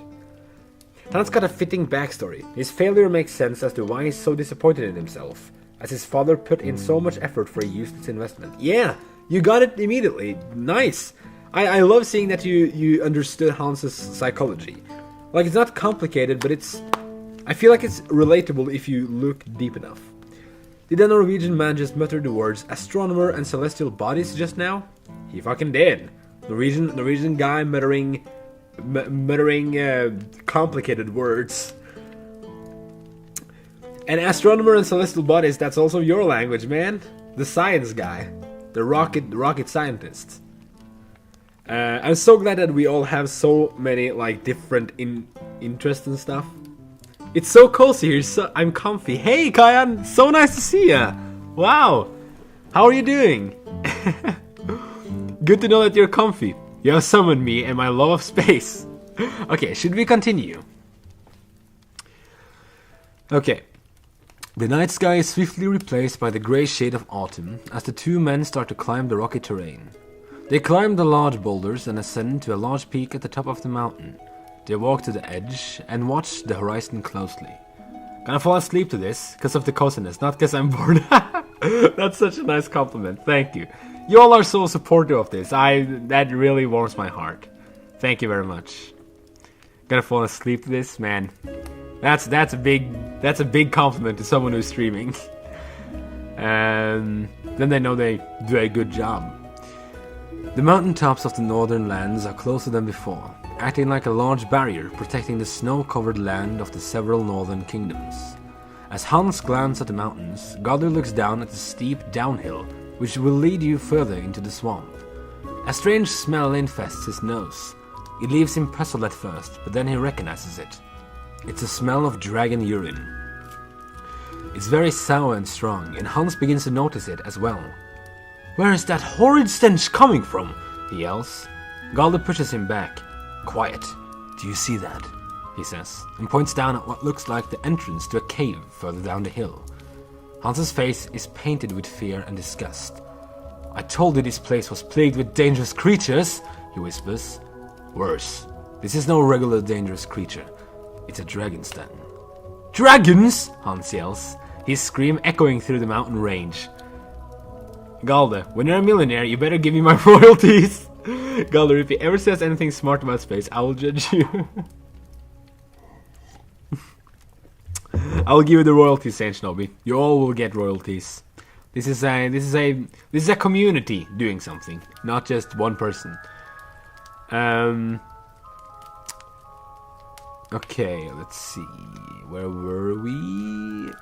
Hans got a fitting backstory. His failure makes sense as to why he's so disappointed in himself, as his father put in so much effort for a useless investment. Yeah, you got it immediately. Nice. I love seeing that you understood Hans's psychology. Like, it's not complicated, but I feel like it's relatable if you look deep enough. Did the Norwegian man just mutter the words astronomer and celestial bodies just now? He fucking did. Norwegian guy muttering complicated words. And astronomer and celestial bodies, that's also your language, man. The science guy. The rocket scientist. I'm so glad that we all have so many like different interests and stuff. It's so cozy here. I'm comfy. Hey, Kayan, so nice to see ya. Wow, how are you doing? Good to know that you're comfy. You have summoned me and my love of space. Okay, should we continue? Okay. The night sky is swiftly replaced by the grey shade of autumn as the two men start to climb the rocky terrain. They climb the large boulders and ascend to a large peak at the top of the mountain. They walk to the edge and watch the horizon closely. Gonna fall asleep to this because of the coziness, not because I'm bored. That's such a nice compliment. Thank you. You all are so supportive of this. That really warms my heart. Thank you very much. Gonna fall asleep to this, man. That's a big compliment to someone who's streaming. And then they know they do a good job. The mountaintops of the northern lands are closer than before, acting like a large barrier protecting the snow-covered land of the several northern kingdoms. As Hans glances at the mountains, Galder looks down at the steep downhill, which will lead you further into the swamp. A strange smell infests his nose. It leaves him puzzled at first, but then he recognizes it. It's a smell of dragon urine. It's very sour and strong, and Hans begins to notice it as well. Where is that horrid stench coming from? He yells. Galder pushes him back. Quiet. Do you see that? He says, and points down at what looks like the entrance to a cave further down the hill. Hans's face is painted with fear and disgust. I told you this place was plagued with dangerous creatures, he whispers. Worse. This is no regular dangerous creature. It's a dragon's den. Dragons! Hans yells, his scream echoing through the mountain range. Galder, when you're a millionaire, you better give me my royalties. Galder, if he ever says anything smart about space, I will judge you. I will give you the royalties, Saint Snobby. You all will get royalties. This is a community doing something, not just one person. Okay, let's see. Where were we?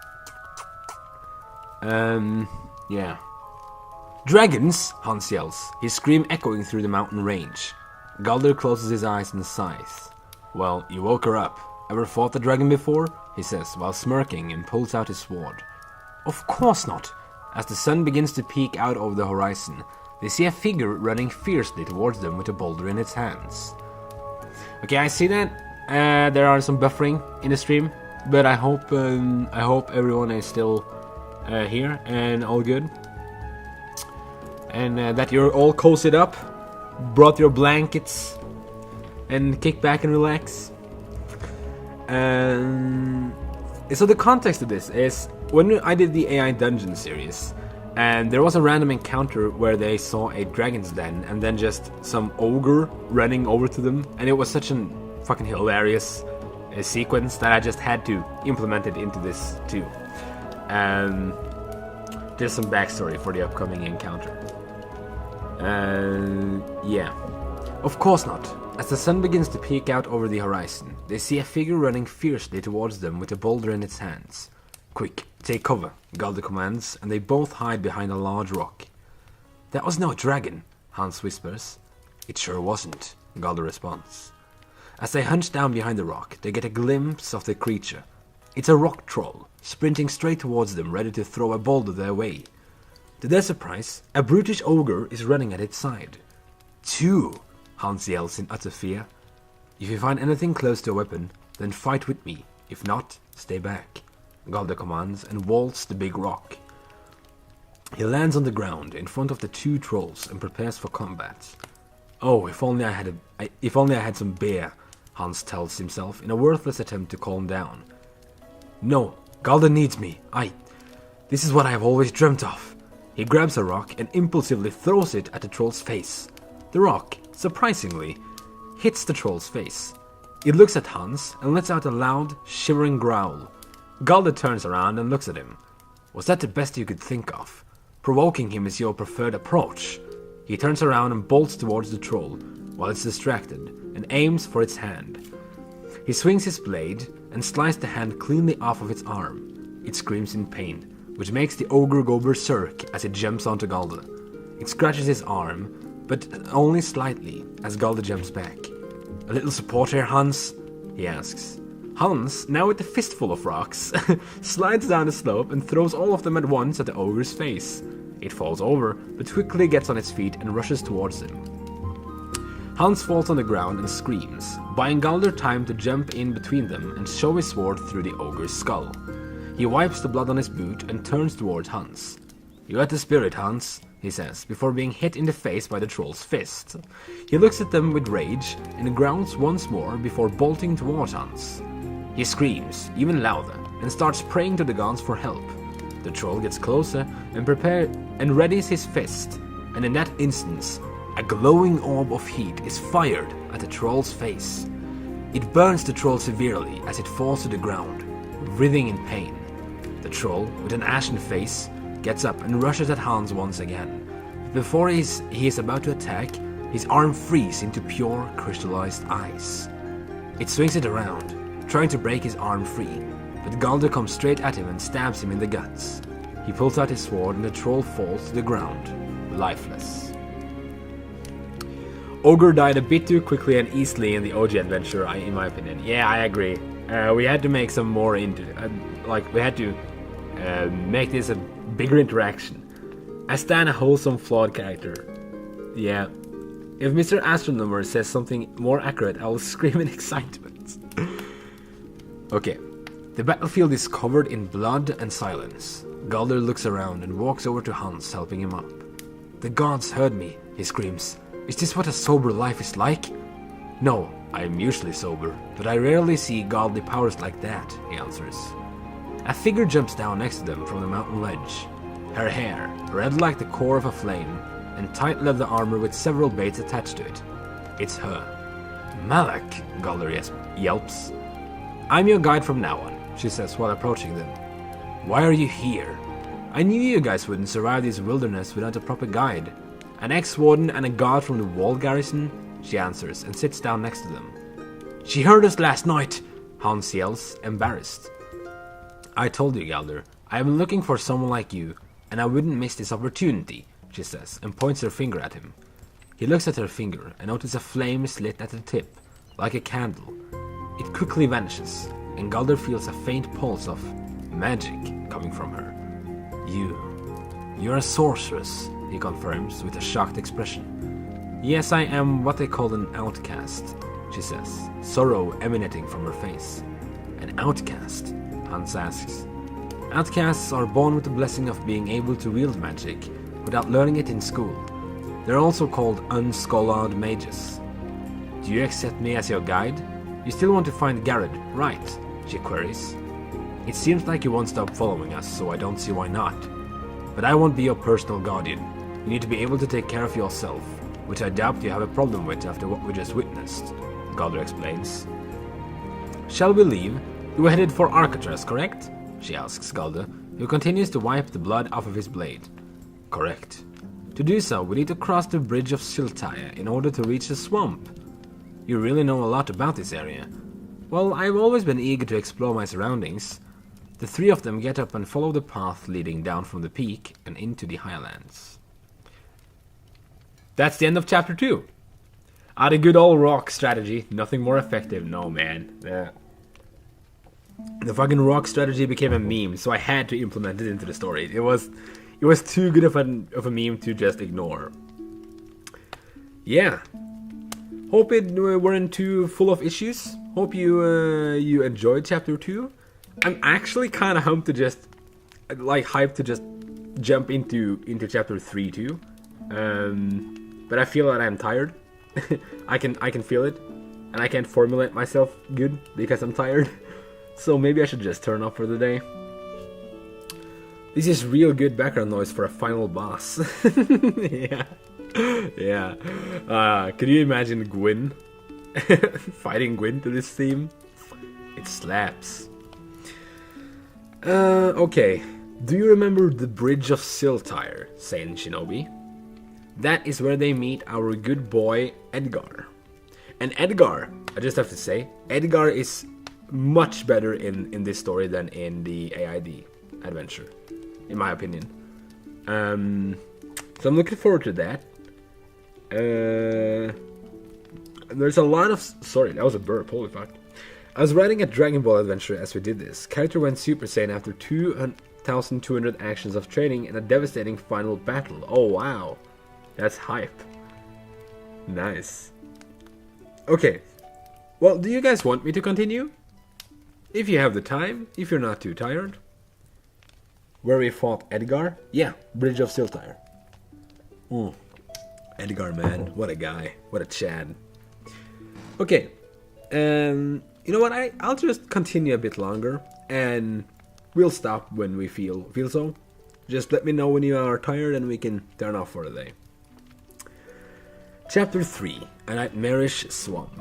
Yeah. Dragons! Hans yells, his scream echoing through the mountain range. Galder closes his eyes and sighs. Well, you woke her up. Ever fought a dragon before? He says, while smirking, and pulls out his sword. Of course not. As the sun begins to peek out over the horizon, they see a figure running fiercely towards them with a boulder in its hands. Okay, I see that. There are some buffering in the stream, but I hope everyone is still here and all good. And that you're all cozied up, brought your blankets, and kick back and relax. So the context of this is, when I did the AI Dungeon series, and there was a random encounter where they saw a dragon's den, and then just some ogre running over to them, and it was such an fucking hilarious sequence that I just had to implement it into this too. There's some backstory for the upcoming encounter. Yeah. Of course not. As the sun begins to peek out over the horizon, they see a figure running fiercely towards them with a boulder in its hands. Quick, take cover, Galder commands, and they both hide behind a large rock. That was no dragon, Hans whispers. It sure wasn't, Galder responds. As they hunch down behind the rock, they get a glimpse of the creature. It's a rock troll, sprinting straight towards them, ready to throw a boulder their way. To their surprise, a brutish ogre is running at its side. Two, Hans yells in utter fear. If you find anything close to a weapon, then fight with me. If not, stay back, Galder commands, and vaults the big rock. He lands on the ground in front of the two trolls and prepares for combat. Oh, if only I had some beer, Hans tells himself in a worthless attempt to calm down. No, Galder needs me. This is what I have always dreamt of. He grabs a rock and impulsively throws it at the troll's face. The rock, surprisingly, hits the troll's face. It looks at Hans and lets out a loud, shivering growl. Galder turns around and looks at him. Was that the best you could think of? Provoking him is your preferred approach. He turns around and bolts towards the troll, while it's distracted, and aims for its hand. He swings his blade and slices the hand cleanly off of its arm. It screams in pain, which makes the ogre go berserk as it jumps onto Galder. It scratches his arm, but only slightly, as Galder jumps back. A little support here, Hans? He asks. Hans, now with a fistful of rocks, slides down the slope and throws all of them at once at the ogre's face. It falls over, but quickly gets on its feet and rushes towards him. Hans falls on the ground and screams, buying Galder time to jump in between them and shove his sword through the ogre's skull. He wipes the blood on his boot and turns towards Hans. You had the spirit, Hans, he says, before being hit in the face by the troll's fist. He looks at them with rage and growls once more before bolting towards Hans. He screams, even louder, and starts praying to the gods for help. The troll gets closer and readies his fist, and in that instance, a glowing orb of heat is fired at the troll's face. It burns the troll severely as it falls to the ground, writhing in pain. The troll, with an ashen face, gets up and rushes at Hans once again. Before he is about to attack, his arm freezes into pure crystallized ice. It swings it around, trying to break his arm free, but Galder comes straight at him and stabs him in the guts. He pulls out his sword and the troll falls to the ground, lifeless. Ogre died a bit too quickly and easily in the OG adventure, in my opinion. Yeah, I agree. We had to make some more into we had to make this a bigger interaction. I stand a wholesome, flawed character. Yeah. If Mr. Astronomer says something more accurate, I will scream in excitement. Okay. The battlefield is covered in blood and silence. Galder looks around and walks over to Hans, helping him up. The gods heard me, he screams. Is this what a sober life is like? No, I am usually sober, but I rarely see godly powers like that, he answers. A figure jumps down next to them from the mountain ledge. Her hair, red like the core of a flame, and tight leather armor with several baits attached to it. It's her. Malak, Galder yelps. I'm your guide from now on, she says while approaching them. Why are you here? I knew you guys wouldn't survive this wilderness without a proper guide. An ex-warden and a guard from the wall garrison, she answers and sits down next to them. She heard us last night, Hans yells, embarrassed. I told you, Galder, I am looking for someone like you, and I wouldn't miss this opportunity, she says, and points her finger at him. He looks at her finger and notices a flame is lit at the tip, like a candle. It quickly vanishes, and Galder feels a faint pulse of magic coming from her. You're a sorceress, he confirms with a shocked expression. Yes, I am what they call an outcast, she says, sorrow emanating from her face. An outcast? Hans asks. Outcasts are born with the blessing of being able to wield magic without learning it in school. They're also called unscholared mages. Do you accept me as your guide? You still want to find Garrett, right? She queries. It seems like you won't stop following us, so I don't see why not. But I won't be your personal guardian. You need to be able to take care of yourself, which I doubt you have a problem with after what we just witnessed, Galder explains. Shall we leave? You were headed for Alcatraz, correct? She asks Galder, who continues to wipe the blood off of his blade. Correct. To do so, we need to cross the bridge of Siltaya in order to reach the swamp. You really know a lot about this area. Well, I've always been eager to explore my surroundings. The three of them get up and follow the path leading down from the peak and into the highlands. That's the end of chapter 2. The good old rock strategy. Nothing more effective, no man. The fucking rock strategy became a meme, so I had to implement it into the story. It was too good of a meme to just ignore. Yeah. Hope it weren't too full of issues. Hope you enjoyed chapter 2. I'm actually kind of hyped to just jump into chapter 3 too. But I feel that I'm tired. I can feel it, and I can't formulate myself good because I'm tired. So maybe I should just turn off for the day. This is real good background noise for a final boss. Yeah. Could you imagine Gwyn fighting Gwyn to this theme? It slaps. Okay. Do you remember the Bridge of Siltire, Sane Shinobi? That is where they meet our good boy Edgar. And Edgar, I just have to say, Edgar is much better in this story than in the AID adventure, in my opinion. So I'm looking forward to that. There's a lot of... Sorry, that was a burp, holy fuck. I was writing a Dragon Ball adventure as we did this. Character went Super Saiyan after 2,200 actions of training and a devastating final battle. Oh wow, that's hype. Nice. Okay, well, do you guys want me to continue? If you have the time, if you're not too tired. Where we fought Edgar? Yeah, Bridge of Siltire. Edgar, man, what a guy, what a Chad. Okay, you know what, I'll just continue a bit longer, and we'll stop when we feel so. Just let me know when you are tired and we can turn off for the day. Chapter 3, A Nightmarish Swamp.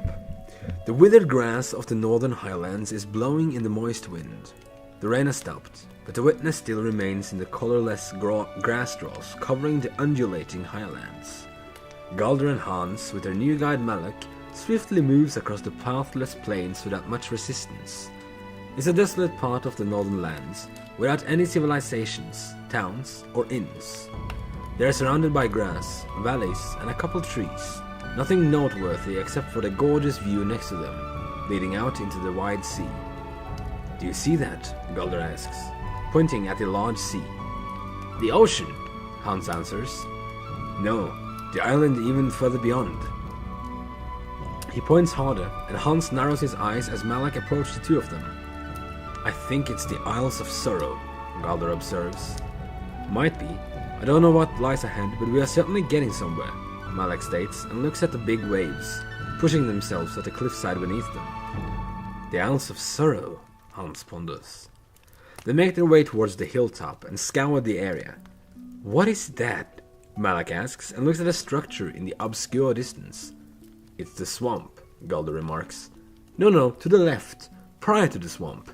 The withered grass of the northern highlands is blowing in the moist wind. The rain has stopped, but the wetness still remains in the colorless grass straws covering the undulating highlands. Galder and Hans, with their new guide Malak, swiftly moves across the pathless plains without much resistance. It's a desolate part of the northern lands, without any civilizations, towns, or inns. They are surrounded by grass, valleys, and a couple trees. Nothing noteworthy except for the gorgeous view next to them, leading out into the wide sea. Do you see that? Galder asks, pointing at the large sea. The ocean, Hans answers. No, the island even further beyond. He points harder, and Hans narrows his eyes as Malak approaches the two of them. I think it's the Isles of Sorrow, Galder observes. Might be. I don't know what lies ahead, but we are certainly getting somewhere, Malak states, and looks at the big waves, pushing themselves at the cliffside beneath them. The Isles of Sorrow, Hans ponders. They make their way towards the hilltop and scour the area, What is that? Malak asks, and looks at a structure in the obscure distance. It's the swamp, Galder remarks. No, to the left, prior to the swamp.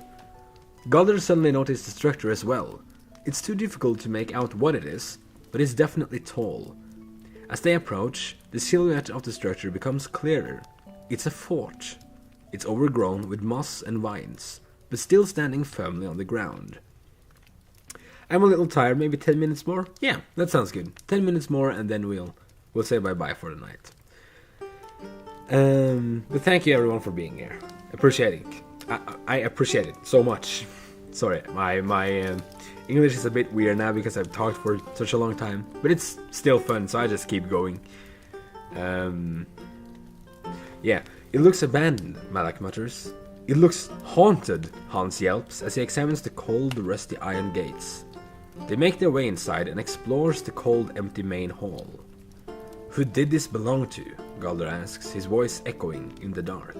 Galder suddenly noticed the structure as well. It's too difficult to make out what it is, but it's definitely tall. As they approach, the silhouette of the structure becomes clearer. It's a fort. It's overgrown with moss and vines, but still standing firmly on the ground. I'm a little tired, maybe 10 minutes more? Yeah, that sounds good. 10 minutes more and then we'll say bye-bye for the night. But thank you everyone for being here. Appreciate it. I appreciate it so much. Sorry, my English is a bit weird now because I've talked for such a long time, but it's still fun, so I just keep going. Yeah, it looks abandoned, Malak mutters. It looks haunted, Hans yelps as he examines the cold, rusty iron gates. They make their way inside and explores the cold, empty main hall. Who did this belong to? Galder asks, his voice echoing in the dark.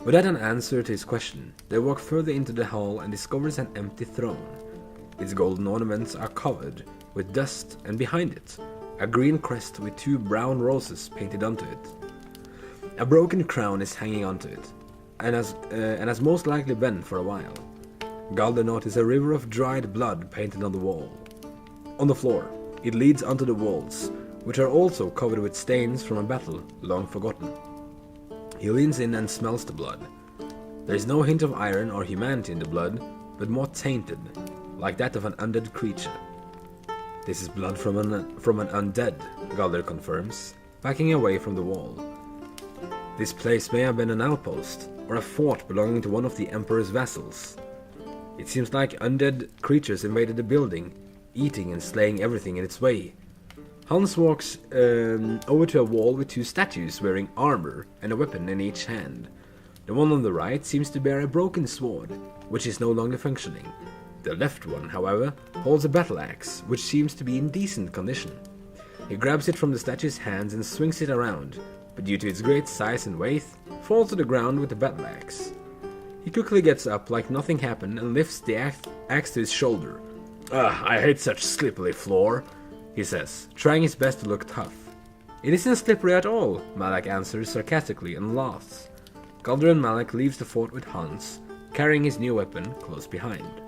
Without an answer to his question, they walk further into the hall and discovers an empty throne. Its golden ornaments are covered with dust, and behind it, a green crest with 2 brown roses painted onto it. A broken crown is hanging onto it, and has most likely been for a while. Galder notices a river of dried blood painted on the wall. On the floor, it leads onto the walls, which are also covered with stains from a battle long forgotten. He leans in and smells the blood. There is no hint of iron or humanity in the blood, but more tainted, like that of an undead creature. This is blood from an undead, Galder confirms, backing away from the wall. This place may have been an outpost, or a fort belonging to one of the Emperor's vassals. It seems like undead creatures invaded the building, eating and slaying everything in its way. Hans walks over to a wall with 2 statues wearing armor and a weapon in each hand. The one on the right seems to bear a broken sword, which is no longer functioning. The left one, however, holds a battle axe, which seems to be in decent condition. He grabs it from the statue's hands and swings it around, but due to its great size and weight, falls to the ground with the battle axe. He quickly gets up like nothing happened and lifts the axe to his shoulder. I hate such slippery floor, he says, trying his best to look tough. It isn't slippery at all, Malak answers sarcastically and laughs. Galder and Malak leaves the fort with Hans, carrying his new weapon close behind.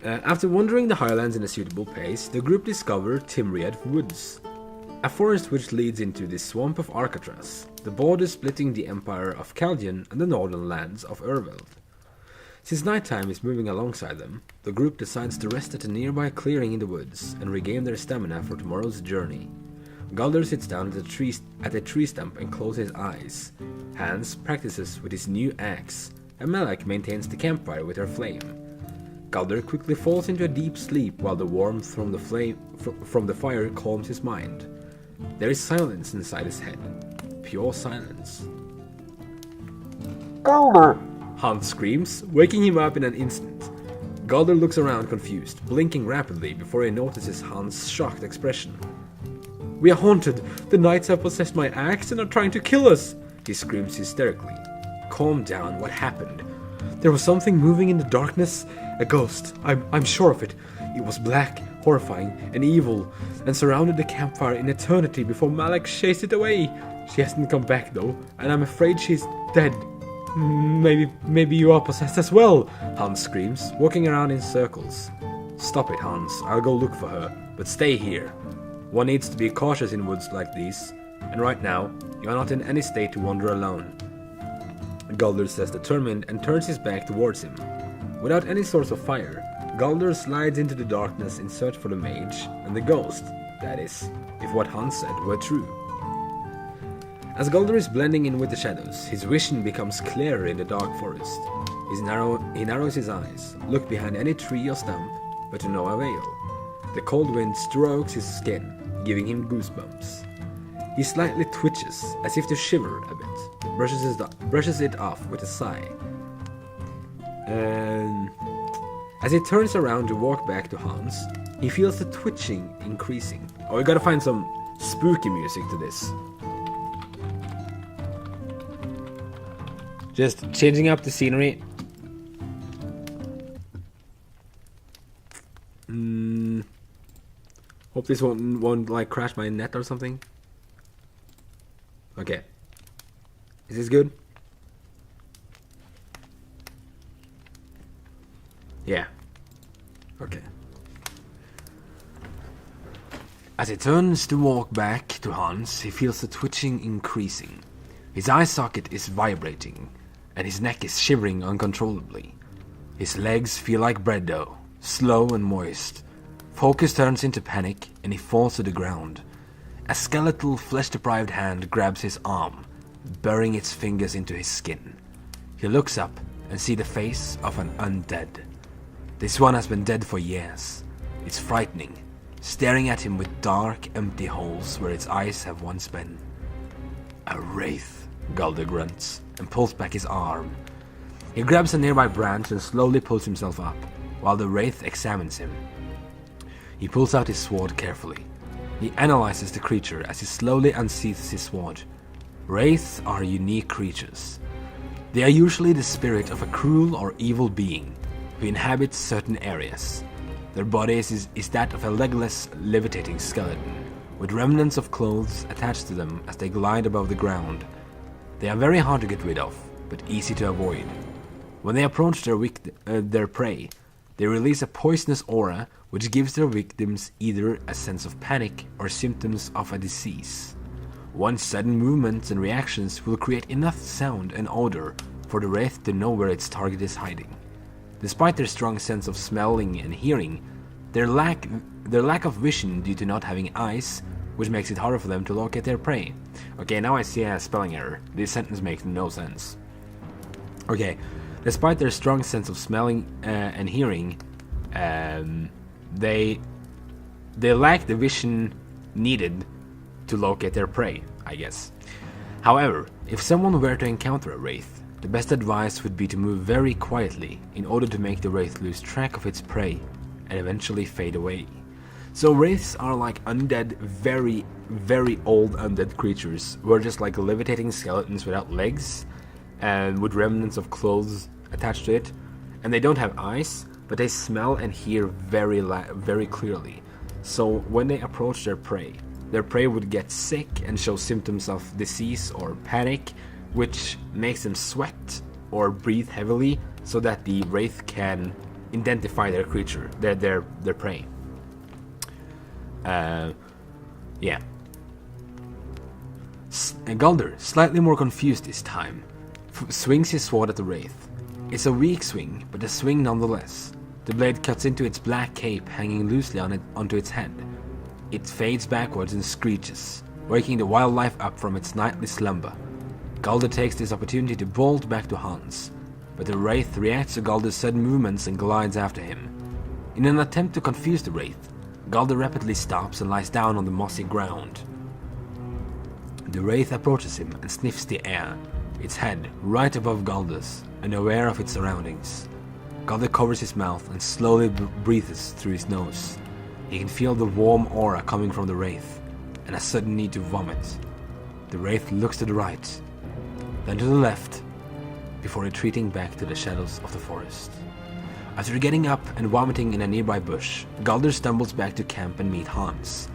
After wandering the highlands in a suitable pace, the group discover Timriad Woods, a forest which leads into the swamp of Arcatraz, the border splitting the empire of Chaldean and the northern lands of Urveld. Since nighttime is moving alongside them, the group decides to rest at a nearby clearing in the woods and regain their stamina for tomorrow's journey. Galder sits down at a tree stump and closes his eyes. Hans practices with his new axe, and Malak maintains the campfire with her flame. Galder quickly falls into a deep sleep while the warmth from the fire calms his mind. There is silence inside his head. Pure silence. Galder! Hans screams, waking him up in an instant. Galder looks around confused, blinking rapidly before he notices Hans' shocked expression. We are haunted! The knights have possessed my axe and are trying to kill us! He screams hysterically. Calm down, what happened? There was something moving in the darkness. A ghost, I'm sure of it. It was black, horrifying, and evil, and surrounded the campfire in eternity before Malak chased it away. She hasn't come back though, and I'm afraid she's dead. Maybe you are possessed as well, Hans screams, walking around in circles. Stop it, Hans, I'll go look for her, but stay here. One needs to be cautious in woods like these, and right now, you are not in any state to wander alone. Galder says determined and turns his back towards him. Without any source of fire, Galder slides into the darkness in search for the mage and the ghost, that is, if what Hans said were true. As Galder is blending in with the shadows, his vision becomes clearer in the dark forest. He narrows his eyes, look behind any tree or stump, but to no avail. The cold wind strokes his skin, giving him goosebumps. He slightly twitches, as if to shiver a bit, brushes it off with a sigh. As he turns around to walk back to Hans, he feels the twitching increasing. Oh, we gotta find some spooky music to this. Just changing up the scenery. this won't like crash my net or something. Okay. Is this good? Yeah. Okay. As he turns to walk back to Hans, he feels the twitching increasing. His eye socket is vibrating, and his neck is shivering uncontrollably. His legs feel like bread dough, slow and moist. Focus turns into panic, and he falls to the ground. A skeletal, flesh-deprived hand grabs his arm, burying its fingers into his skin. He looks up and sees the face of an undead. This one has been dead for years. It's frightening, staring at him with dark, empty holes where its eyes have once been. A wraith, Galder grunts, and pulls back his arm. He grabs a nearby branch and slowly pulls himself up, while the wraith examines him. He pulls out his sword carefully. He analyzes the creature as he slowly unsheathes his sword. Wraiths are unique creatures. They are usually the spirit of a cruel or evil being who inhabits certain areas. Their body is that of a legless, levitating skeleton, with remnants of clothes attached to them as they glide above the ground. They are very hard to get rid of, but easy to avoid. When they approach their prey, they release a poisonous aura which gives their victims either a sense of panic or symptoms of a disease. One's sudden movements and reactions will create enough sound and odor for the wraith to know where its target is hiding. Despite their strong sense of smelling and hearing, their lack of vision due to not having eyes, which makes it harder for them to locate their prey. Okay, now I see a spelling error. This sentence makes no sense. Okay, despite their strong sense of smelling and hearing, they lack the vision needed to locate their prey, I guess. However, if someone were to encounter a wraith, the best advice would be to move very quietly in order to make the wraith lose track of its prey and eventually fade away. So wraiths are like undead, very, very old undead creatures who are just like levitating skeletons without legs and with remnants of clothes attached to it. And they don't have eyes, but they smell and hear very clearly. So when they approach their prey would get sick and show symptoms of disease or panic, which makes them sweat or breathe heavily so that the wraith can identify their creature, their prey. Yeah. Galder, slightly more confused this time, swings his sword at the wraith. It's a weak swing, but a swing nonetheless. The blade cuts into its black cape hanging loosely onto its head. It fades backwards and screeches, waking the wildlife up from its nightly slumber. Galder takes this opportunity to bolt back to Hans, but the wraith reacts to Galder's sudden movements and glides after him. In an attempt to confuse the wraith, Galder rapidly stops and lies down on the mossy ground. The wraith approaches him and sniffs the air, its head right above Galder's, and aware of its surroundings. Galder covers his mouth and slowly breathes through his nose. He can feel the warm aura coming from the wraith, and a sudden need to vomit. The wraith looks to the right, then to the left, before retreating back to the shadows of the forest. After getting up and vomiting in a nearby bush, Galder stumbles back to camp and meet Hans.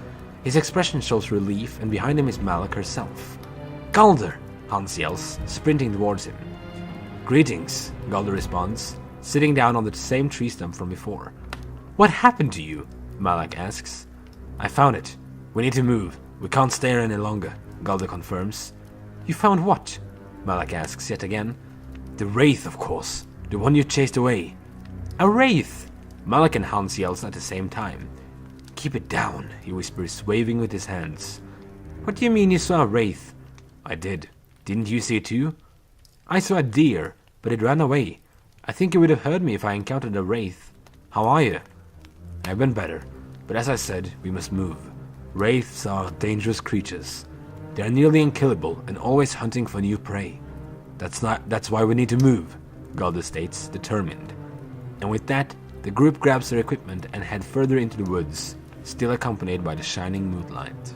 His expression shows relief, and behind him is Malak herself. "Galder!" Hans yells, sprinting towards him. "Greetings," Galder responds, sitting down on the same tree stump from before. "What happened to you?" Malak asks. "I found it. We need to move. We can't stay here any longer," Galder confirms. "You found what?" Malak asks yet again. "The wraith, of course. The one you chased away." "A wraith!" Malak and Hans yells at the same time. "Keep it down," he whispers, waving with his hands. "What do you mean you saw a wraith?" "I did. Didn't you see it too?" "I saw a deer, but it ran away. I think you would have heard me if I encountered a wraith. How are you?" "I've been better, but as I said, we must move. Wraiths are dangerous creatures. They are nearly unkillable and always hunting for new prey. That's why we need to move," Galder states, determined. And with that, the group grabs their equipment and head further into the woods, still accompanied by the shining moonlight.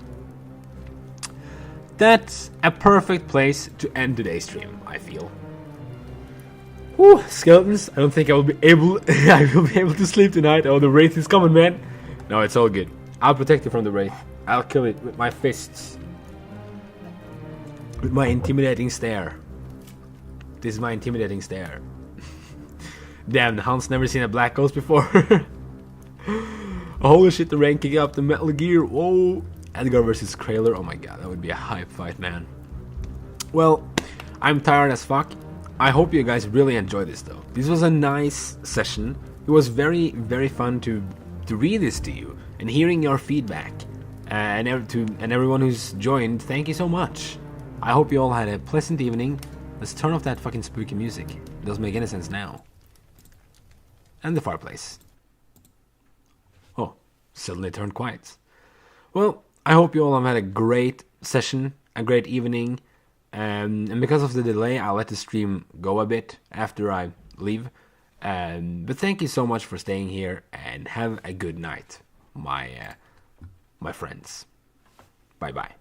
That's a perfect place to end today's stream, I feel. Whew, skeletons, I don't think I will be able to sleep tonight. Oh, the wraith is coming, man. No, it's all good. I'll protect you from the wraith. I'll kill it with my fists. With my intimidating stare. This is my intimidating stare. Damn, Hans never seen a black ghost before. Holy shit, the ranking up the Metal Gear. Whoa. Edgar versus Krayler. Oh my god, that would be a hype fight, man. Well, I'm tired as fuck. I hope you guys really enjoyed this though. This was a nice session. It was very, very fun to read this to you and hearing your feedback. And everyone who's joined, thank you so much. I hope you all had a pleasant evening. Let's turn off that fucking spooky music. It doesn't make any sense now. And the fireplace. Oh, suddenly turned quiet. Well, I hope you all have had a great session, a great evening. And because of the delay, I'll let the stream go a bit after I leave. But thank you so much for staying here, and have a good night, my friends. Bye bye.